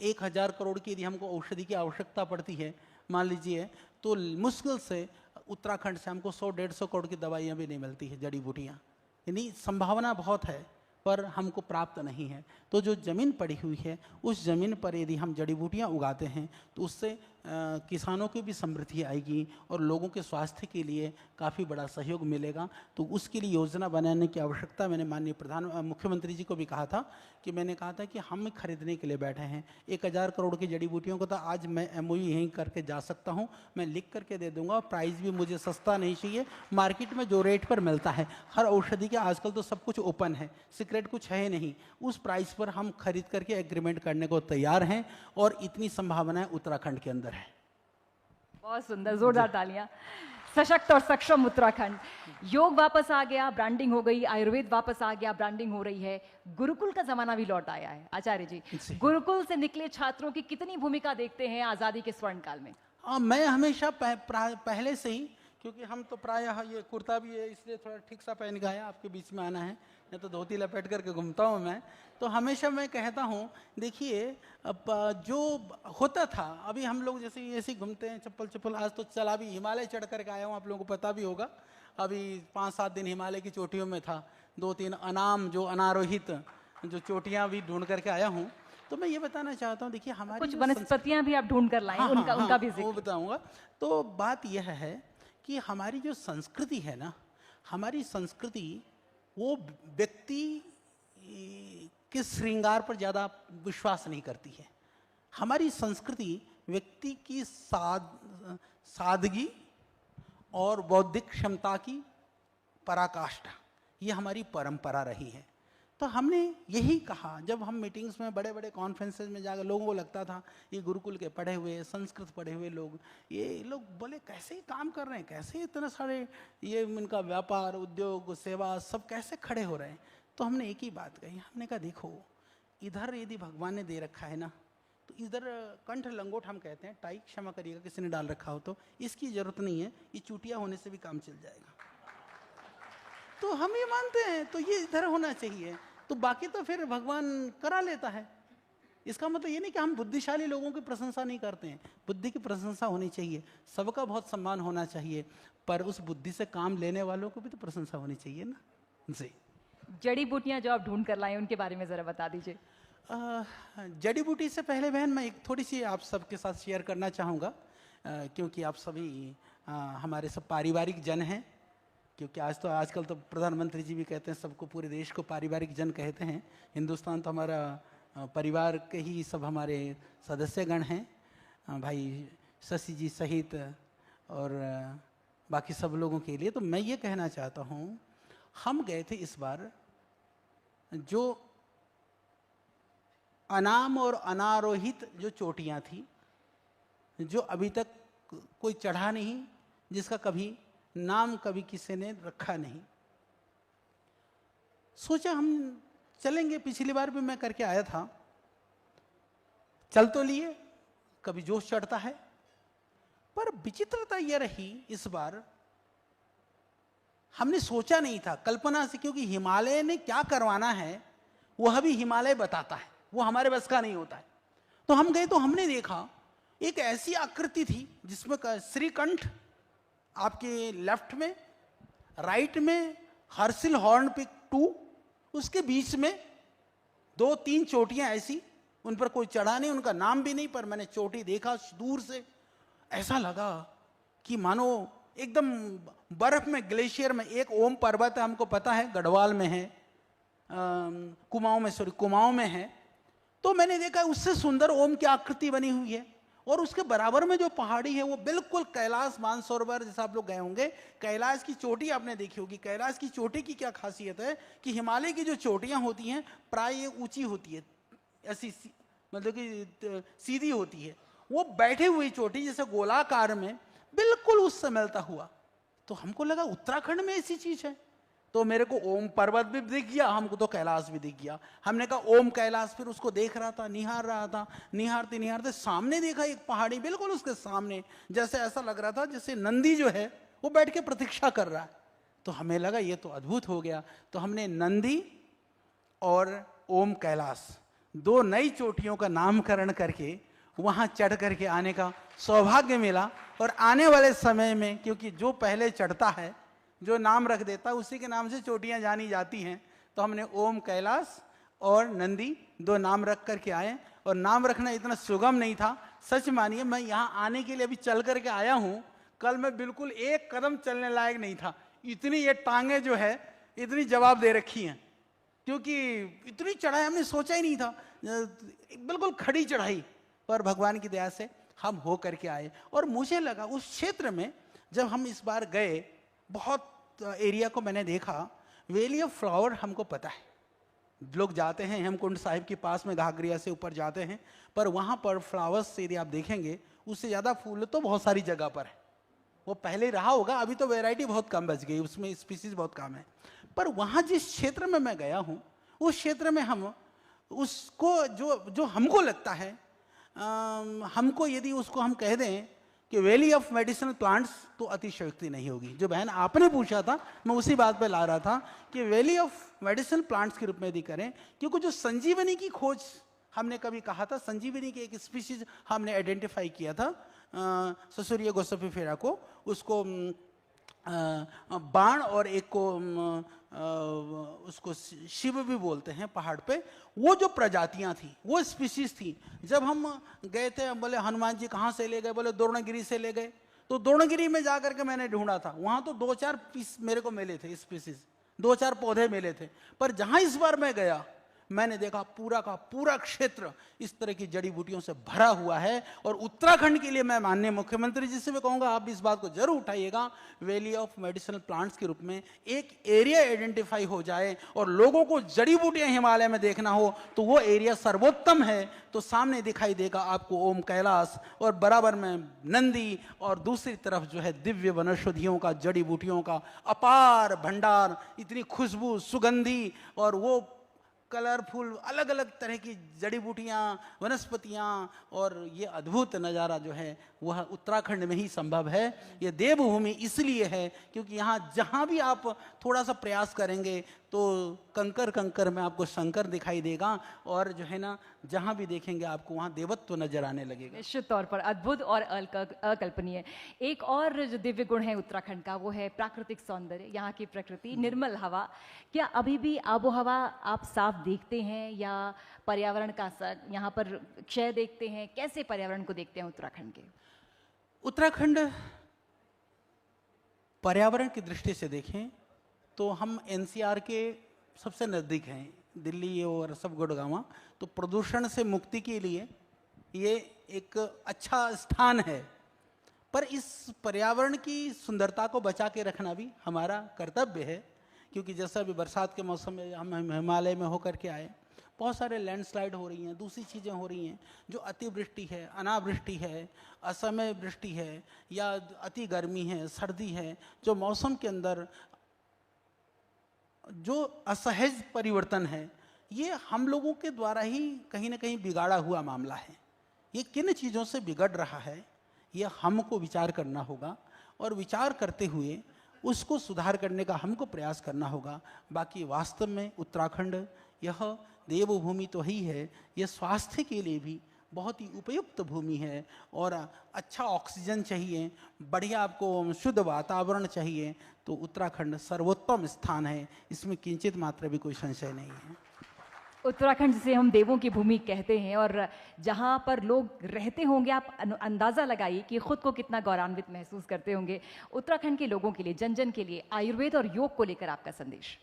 1000 करोड़ की यदि हमको औषधि की आवश्यकता पड़ती है, मान लीजिए, तो मुश्किल से उत्तराखंड से हमको 100-150 करोड़ की दवाइयाँ भी नहीं मिलती है, जड़ी बूटियाँ। यानी संभावना बहुत है, पर हमको प्राप्त नहीं है। तो जो ज़मीन पड़ी हुई है, उस ज़मीन पर यदि हम जड़ी बूटियाँ उगाते हैं, तो उससे किसानों की भी समृद्धि आएगी और लोगों के स्वास्थ्य के लिए काफ़ी बड़ा सहयोग मिलेगा। तो उसके लिए योजना बनाने की आवश्यकता मैंने माननीय मुख्यमंत्री जी को भी कहा था, कि मैंने कहा था कि हम खरीदने के लिए बैठे हैं 1000 करोड़ की जड़ी बूटियों को। तो आज मैं MOU यहीं करके जा सकता हूँ, मैं लिख करके दे दूंगा। प्राइस भी मुझे सस्ता नहीं चाहिए, मार्केट में जो रेट पर मिलता है हर औषधि के, आजकल तो सब कुछ ओपन है, सीक्रेट कुछ है नहीं, उस प्राइस पर हम खरीद करके एग्रीमेंट करने को तैयार हैं। और इतनी संभावनाएं उत्तराखंड के अंदर है। बहुत सुंदर, जोरदार तालियां। सशक्त और सक्षम उत्तराखंड। योग वापस आ गया, ब्रांडिंग हो गई, आयुर्वेद वापस आ गया, ब्रांडिंग हो रही है, गुरुकुल का जमाना भी लौट आया है। आचार्य जी, गुरुकुल से निकले छात्रों की कितनी भूमिका देखते हैं आजादी के स्वर्ण काल में? मैं हमेशा पहले से ही, क्योंकि हम तो प्रायः ये कुर्ता भी है इसलिए थोड़ा ठीक सा पहन के आया, आपके बीच में आना है, नहीं तो धोती लपेट करके घूमता हूँ मैं। तो हमेशा मैं कहता हूँ, देखिए अब जो होता था, अभी हम लोग जैसे ऐसे घूमते हैं चप्पल, आज तो चला भी हिमालय चढ़ करके आया हूँ, आप लोगों को पता भी होगा। अभी 5-7 दिन हिमालय की चोटियों में था, 2-3 अनारोहित जो चोटियाँ भी ढूंढ करके आया हूँ। तो मैं ये बताना चाहता हूँ, देखिए हमारी कुछ वनस्पतियां भी आप ढूंढ कर लाए, उनका भी जिक्र वो बताऊंगा। तो बात यह है कि हमारी जो संस्कृति है ना, हमारी संस्कृति वो व्यक्ति के श्रृंगार पर ज़्यादा विश्वास नहीं करती है। हमारी संस्कृति व्यक्ति की सादगी और बौद्धिक क्षमता की पराकाष्ठा, ये हमारी परंपरा रही है। तो हमने यही कहा, जब हम मीटिंग्स में, बड़े बड़े कॉन्फ्रेंसेस में जाकर, लोगों को लगता था ये गुरुकुल के पढ़े हुए, संस्कृत पढ़े हुए लोग, ये लोग बोले कैसे ही काम कर रहे हैं, कैसे इतने सारे ये इनका व्यापार, उद्योग, सेवा सब कैसे खड़े हो रहे हैं। तो हमने एक ही बात कही, हमने कहा देखो, इधर यदि भगवान ने दे रखा है ना, तो इधर कंठ लंगोट हम कहते हैं, टाई क्षमा करिएगा किसी ने डाल रखा हो तो, इसकी जरूरत नहीं है, ये चूटिया होने से भी काम चल जाएगा। तो हम ये मानते हैं, तो ये इधर होना चाहिए, तो बाकी तो फिर भगवान करा लेता है। इसका मतलब ये नहीं कि हम बुद्धिशाली लोगों की प्रशंसा नहीं करते हैं, बुद्धि की प्रशंसा होनी चाहिए, सबका बहुत सम्मान होना चाहिए, पर उस बुद्धि से काम लेने वालों को भी तो प्रशंसा होनी चाहिए ना। जी, जड़ी बूटियां जो आप ढूंढ कर लाए, उनके बारे में जरा बता दीजिए। जड़ी बूटी से पहले बहन मैं एक थोड़ी सी आप सबके साथ शेयर करना चाहूँगा, क्योंकि आप सभी हमारे सब पारिवारिक जन हैं। क्योंकि आजकल तो प्रधानमंत्री जी भी कहते हैं सबको, पूरे देश को पारिवारिक जन कहते हैं। हिंदुस्तान तो हमारा परिवार के ही सब हमारे सदस्यगण हैं, भाई शशि जी सहित और बाकी सब लोगों के लिए। तो मैं ये कहना चाहता हूँ, हम गए थे इस बार, जो अनाम और अनारोहित जो चोटियाँ थी, जो अभी तक कोई चढ़ा नहीं, जिसका कभी नाम कभी किसी ने रखा नहीं, सोचा हम चलेंगे। पिछली बार भी मैं करके आया था, चल तो लिए, कभी जोश चढ़ता है। पर विचित्रता यह रही इस बार, हमने सोचा नहीं था कल्पना से, क्योंकि हिमालय ने क्या करवाना है वह भी हिमालय बताता है, वो हमारे बस का नहीं होता है। तो हम गए तो हमने देखा एक ऐसी आकृति थी जिसमें श्रीकंठ आपके लेफ्ट में, राइट में हर्सिल हॉर्न पिक 2, उसके बीच में 2-3 चोटियां ऐसी, उन पर कोई चढ़ा नहीं, उनका नाम भी नहीं, पर मैंने चोटी देखा दूर से, ऐसा लगा कि मानो एकदम बर्फ में, ग्लेशियर में। एक ओम पर्वत है, हमको पता है गढ़वाल में है, कुमाऊं में है। तो मैंने देखा उससे सुंदर ओम की आकृति बनी हुई है, और उसके बराबर में जो पहाड़ी है वो बिल्कुल कैलाश मानसरोवर, जैसा आप लोग गए होंगे, कैलाश की चोटी आपने देखी होगी। कैलाश की चोटी की क्या खासियत है कि हिमालय की जो चोटियां होती हैं प्राय ऊंची होती है, ऐसी मतलब कि सीधी होती है। वो बैठे हुई चोटी जैसे गोलाकार में बिल्कुल उससे मिलता हुआ। तो हमको लगा उत्तराखंड में ऐसी चीज है। तो मेरे को ओम पर्वत भी दिख गया, हमको तो कैलाश भी दिख गया। हमने कहा ओम कैलाश, फिर उसको देख रहा था, निहार रहा था। निहारते निहारते सामने देखा एक पहाड़ी, बिल्कुल उसके सामने, जैसे ऐसा लग रहा था जैसे नंदी जो है वो बैठ के प्रतीक्षा कर रहा है। तो हमें लगा ये तो अद्भुत हो गया। तो हमने नंदी और ओम कैलाश 2 नई चोटियों का नामकरण करके वहां चढ़ करके आने का सौभाग्य मिला। और आने वाले समय में, क्योंकि जो पहले चढ़ता है, जो नाम रख देता है, उसी के नाम से चोटियां जानी जाती हैं, तो हमने ओम कैलाश और नंदी 2 नाम रख करके आए। और नाम रखना इतना सुगम नहीं था, सच मानिए। मैं यहाँ आने के लिए अभी चल करके आया हूँ, कल मैं बिल्कुल एक कदम चलने लायक नहीं था। इतनी ये टांगे जो है इतनी जवाब दे रखी हैं, क्योंकि इतनी चढ़ाई हमने सोचा ही नहीं था, बिल्कुल खड़ी चढ़ाई। पर भगवान की दया से हम हो करके आए। और मुझे लगा उस क्षेत्र में जब हम इस बार गए, बहुत एरिया को मैंने देखा। वैली ऑफ फ्लावर हमको पता है, लोग जाते हैं हेमकुंड साहिब के पास में, घाघरिया से ऊपर जाते हैं, पर वहाँ पर फ्लावर्स से यदि आप देखेंगे, उससे ज़्यादा फूल तो बहुत सारी जगह पर है। वो पहले रहा होगा, अभी तो वैरायटी बहुत कम बच गई, उसमें स्पीसीज बहुत कम है। पर वहाँ जिस क्षेत्र में मैं गया हूँ, उस क्षेत्र में हम उसको जो हमको लगता है, हमको यदि उसको हम कह दें कि वैली ऑफ मेडिसिनल प्लांट्स, तो अतिशयोक्ति नहीं होगी। जो बहन आपने पूछा था, मैं उसी बात पे ला रहा था कि वैली ऑफ मेडिसिनल प्लांट्स के रूप में यदि करें, क्योंकि जो संजीवनी की खोज हमने कभी कहा था, संजीवनी के एक स्पीशीज हमने आइडेंटिफाई किया था, ससुरिया गोसोफिफेरा को, उसको बाण, और एक को उसको शिव भी बोलते हैं पहाड़ पे। वो जो प्रजातियां थी, वो स्पीशीज थी। जब हम गए थे, बोले हनुमान जी कहाँ से ले गए, बोले द्रोणगिरी से ले गए। तो द्रोणगिरी में जाकर के मैंने ढूंढा था, वहां तो 2-4 पीस मेरे को मिले थे, स्पीशीज 2-4 पौधे मिले थे। पर जहां इस बार मैं गया, मैंने देखा पूरा का पूरा क्षेत्र इस तरह की जड़ी बूटियों से भरा हुआ है। और उत्तराखंड के लिए मैं माननीय मुख्यमंत्री जी से भी कहूंगा, आप भी इस बात को जरूर उठाइएगा, वैली ऑफ मेडिसिनल प्लांट्स के रूप में एक एरिया आइडेंटिफाई हो जाए, और लोगों को जड़ी बूटियां हिमालय में देखना हो तो वो एरिया सर्वोत्तम है। तो सामने दिखाई देगा आपको ओम कैलाश, और बराबर में नंदी, और दूसरी तरफ जो है दिव्य वनौषधियों का, जड़ी बूटियों का अपार भंडार, इतनी खुशबू, सुगंधी, और वो कलरफुल अलग अलग तरह की जड़ी बूटियाँ, वनस्पतियाँ। और ये अद्भुत नज़ारा जो है वह उत्तराखंड में ही संभव है। ये देवभूमि इसलिए है क्योंकि यहाँ जहाँ भी आप थोड़ा सा प्रयास करेंगे तो कंकर कंकर में आपको शंकर दिखाई देगा, और जो है ना, जहाँ भी देखेंगे आपको वहाँ देवत्व नजर आने लगेगा। निश्चित तौर पर अद्भुत और अकल्पनीय। एक और जो दिव्य गुण है उत्तराखंड का, वो है प्राकृतिक सौंदर्य, यहाँ की प्रकृति, निर्मल हवा। क्या अभी भी आबो हवा आप साफ देखते हैं, या पर्यावरण का असर यहाँ पर क्षय देखते हैं? कैसे पर्यावरण को देखते हैं उत्तराखंड के? उत्तराखंड पर्यावरण की दृष्टि से देखें तो हम एनसीआर के सबसे नज़दीक हैं, दिल्ली और सब गुड़गांव। तो प्रदूषण से मुक्ति के लिए ये एक अच्छा स्थान है। पर इस पर्यावरण की सुंदरता को बचा के रखना भी हमारा कर्तव्य है, क्योंकि जैसा अभी बरसात के मौसम में हम हिमालय में होकर के आए, बहुत सारे लैंडस्लाइड हो रही हैं, दूसरी चीज़ें हो रही हैं, जो अतिवृष्टि है, अनावृष्टि है, असमय वृष्टि है, या अति गर्मी है, सर्दी है, जो मौसम के अंदर जो असहज परिवर्तन है, ये हम लोगों के द्वारा ही कहीं ना कहीं बिगाड़ा हुआ मामला है। ये किन चीज़ों से बिगड़ रहा है, ये हमको विचार करना होगा, और विचार करते हुए उसको सुधार करने का हमको प्रयास करना होगा। बाकी वास्तव में उत्तराखंड यह देवभूमि तो ही है, यह स्वास्थ्य के लिए भी बहुत ही उपयुक्त भूमि है, और अच्छा ऑक्सीजन चाहिए, बढ़िया आपको शुद्ध वातावरण चाहिए, तो उत्तराखंड सर्वोत्तम स्थान है, इसमें किंचित मात्र भी कोई संशय नहीं है। उत्तराखंड जिसे हम देवों की भूमि कहते हैं, और जहाँ पर लोग रहते होंगे, आप अंदाज़ा लगाइए कि खुद को कितना गौरवान्वित महसूस करते होंगे। उत्तराखंड के लोगों के लिए, जन जन के लिए आयुर्वेद और योग को लेकर आपका संदेश।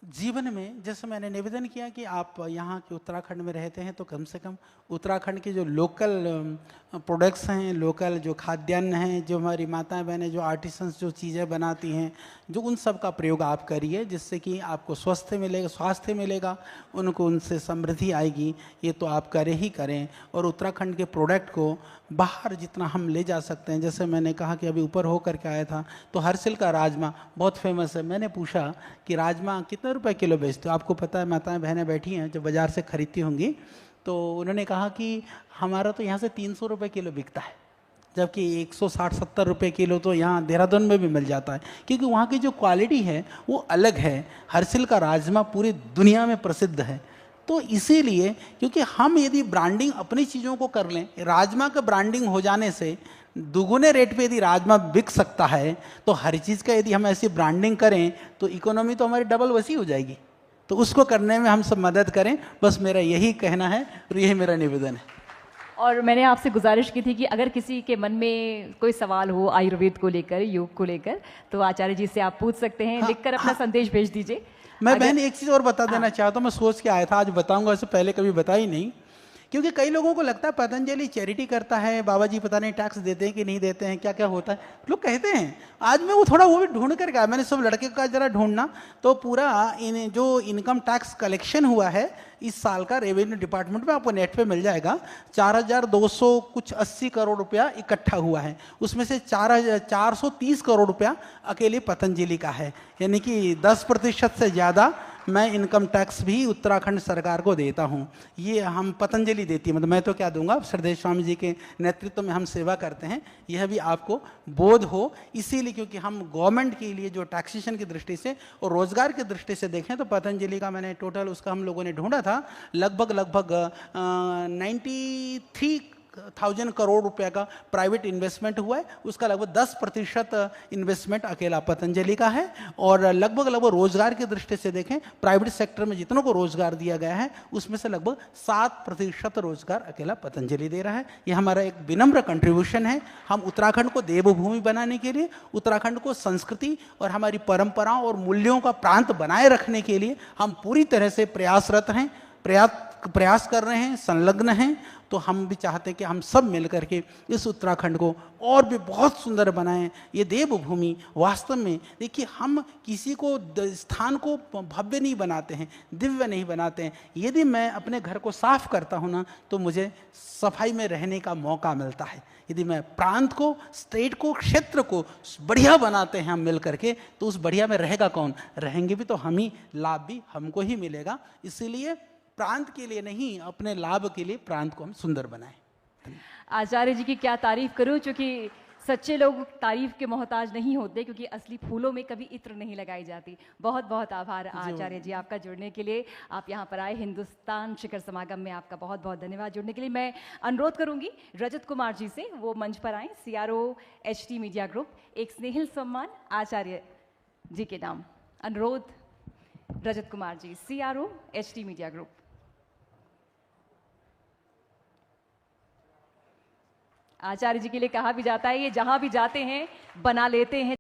जीवन में जैसे मैंने निवेदन किया कि आप यहाँ के उत्तराखंड में रहते हैं, तो कम से कम उत्तराखंड के जो लोकल प्रोडक्ट्स हैं, लोकल जो खाद्यान्न हैं, जो हमारी माताएं बहनें जो आर्टिसंस जो चीज़ें बनाती हैं, जो उन सब का प्रयोग आप करिए, जिससे कि आपको स्वास्थ्य मिलेगा, उनको उनसे समृद्धि आएगी। ये तो आप करें ही करें, और उत्तराखंड के प्रोडक्ट को बाहर जितना हम ले जा सकते हैं। जैसे मैंने कहा कि अभी ऊपर होकर के आया था, तो हरसिल का राजमा बहुत फेमस है। मैंने पूछा कि राजमा कितने रुपए किलो बेचते हो? आपको पता है, माताएं बहनें बैठी हैं जो बाज़ार से खरीदती होंगी, तो उन्होंने कहा कि हमारा तो यहाँ से 300 रुपये किलो बिकता है, जबकि 160-170 रुपये किलो तो यहाँ देहरादून में भी मिल जाता है, क्योंकि वहाँ की जो क्वालिटी है वो अलग है। हरसिल का राजमा पूरी दुनिया में प्रसिद्ध है। तो इसीलिए, क्योंकि हम यदि ब्रांडिंग अपनी चीज़ों को कर लें, राजमा का ब्रांडिंग हो जाने से दुगुने रेट पे यदि राजमा बिक सकता है, तो हर चीज़ का यदि हम ऐसी ब्रांडिंग करें तो इकोनॉमी तो हमारी डबल वसी हो जाएगी। तो उसको करने में हम सब मदद करें, बस मेरा यही कहना है और यही मेरा निवेदन है। और मैंने आपसे गुजारिश की थी कि अगर किसी के मन में कोई सवाल हो आयुर्वेद को लेकर, योग को लेकर, तो आचार्य जी से आप पूछ सकते हैं। लिखकर अपना संदेश भेज दीजिए। मैं बहन एक चीज़ और बता देना चाहता हूँ, मैं सोच के आया था आज बताऊंगा, इससे पहले कभी बताई नहीं, क्योंकि कई लोगों को लगता है पतंजलि चैरिटी करता है, बाबा जी पता नहीं टैक्स देते हैं कि नहीं देते हैं, क्या क्या होता है, लोग कहते हैं। आज मैं वो थोड़ा वो भी ढूंढ कर गया, मैंने सब लड़के का जरा ढूंढना, तो पूरा जो इनकम टैक्स कलेक्शन हुआ है इस साल का रेवेन्यू डिपार्टमेंट में, आपको नेट पे मिल जाएगा, 4,200 कुछ 80 करोड़ रुपया इकट्ठा हुआ है। उसमें से 430 करोड़ रुपया अकेले पतंजलि का है, यानी कि 10% से ज़्यादा मैं इनकम टैक्स भी उत्तराखंड सरकार को देता हूँ। ये हम पतंजलि देती है, मतलब मैं तो क्या दूंगा, श्रद्धेय स्वामी जी के नेतृत्व में हम सेवा करते हैं, यह भी आपको बोध हो। इसीलिए क्योंकि हम गवर्नमेंट के लिए जो टैक्सेशन की दृष्टि से और रोजगार की दृष्टि से देखें, तो पतंजलि का मैंने टोटल उसका हम लोगों ने ढूंढा था, लगभग 93,000 करोड़ रुपए का प्राइवेट इन्वेस्टमेंट हुआ है। उसका लगभग 10% इन्वेस्टमेंट अकेला पतंजलि का है, और लगभग रोजगार की दृष्टि से देखें, प्राइवेट सेक्टर में जितनों को रोजगार दिया गया है उसमें से लगभग 7% रोजगार अकेला पतंजलि दे रहा है। यह हमारा एक विनम्र कंट्रीब्यूशन है। हम उत्तराखंड को देवभूमि बनाने के लिए, उत्तराखंड को संस्कृति और हमारी परंपराओं और मूल्यों का प्रांत बनाए रखने के लिए हम पूरी तरह से प्रयासरत हैं, प्रयास कर रहे हैं, संलग्न हैं। तो हम भी चाहते हैं कि हम सब मिलकर के इस उत्तराखंड को और भी बहुत सुंदर बनाएं। ये देवभूमि वास्तव में, देखिए, हम किसी को स्थान को भव्य नहीं बनाते हैं, दिव्य नहीं बनाते हैं। यदि मैं अपने घर को साफ करता हूँ ना, तो मुझे सफाई में रहने का मौका मिलता है। यदि मैं प्रांत को, स्टेट को, क्षेत्र को बढ़िया बनाते हैं हम मिल करके, तो उस बढ़िया में रहेगा कौन? रहेंगे भी तो हम ही, लाभ भी हमको ही मिलेगा। इसीलिए प्रांत के लिए नहीं, अपने लाभ के लिए प्रांत को हम सुंदर बनाएं। आचार्य जी की क्या तारीफ करूं, क्योंकि सच्चे लोग तारीफ के मोहताज नहीं होते, क्योंकि असली फूलों में कभी इत्र नहीं लगाई जाती। बहुत बहुत आभार आचार्य जी आपका जुड़ने के लिए। आप यहाँ पर आए, हिंदुस्तान शिखर समागम में आपका बहुत बहुत धन्यवाद जुड़ने के लिए। मैं अनुरोध करूंगी रजत कुमार जी से, वो मंच पर आए। CRO HT मीडिया ग्रुप, एक स्नेहिल सम्मान आचार्य जी के नाम। अनुरोध Rajat Kumar ji, CRO HT media group. आचार्य जी के लिए कहा भी जाता है, ये जहां भी जाते हैं बना लेते हैं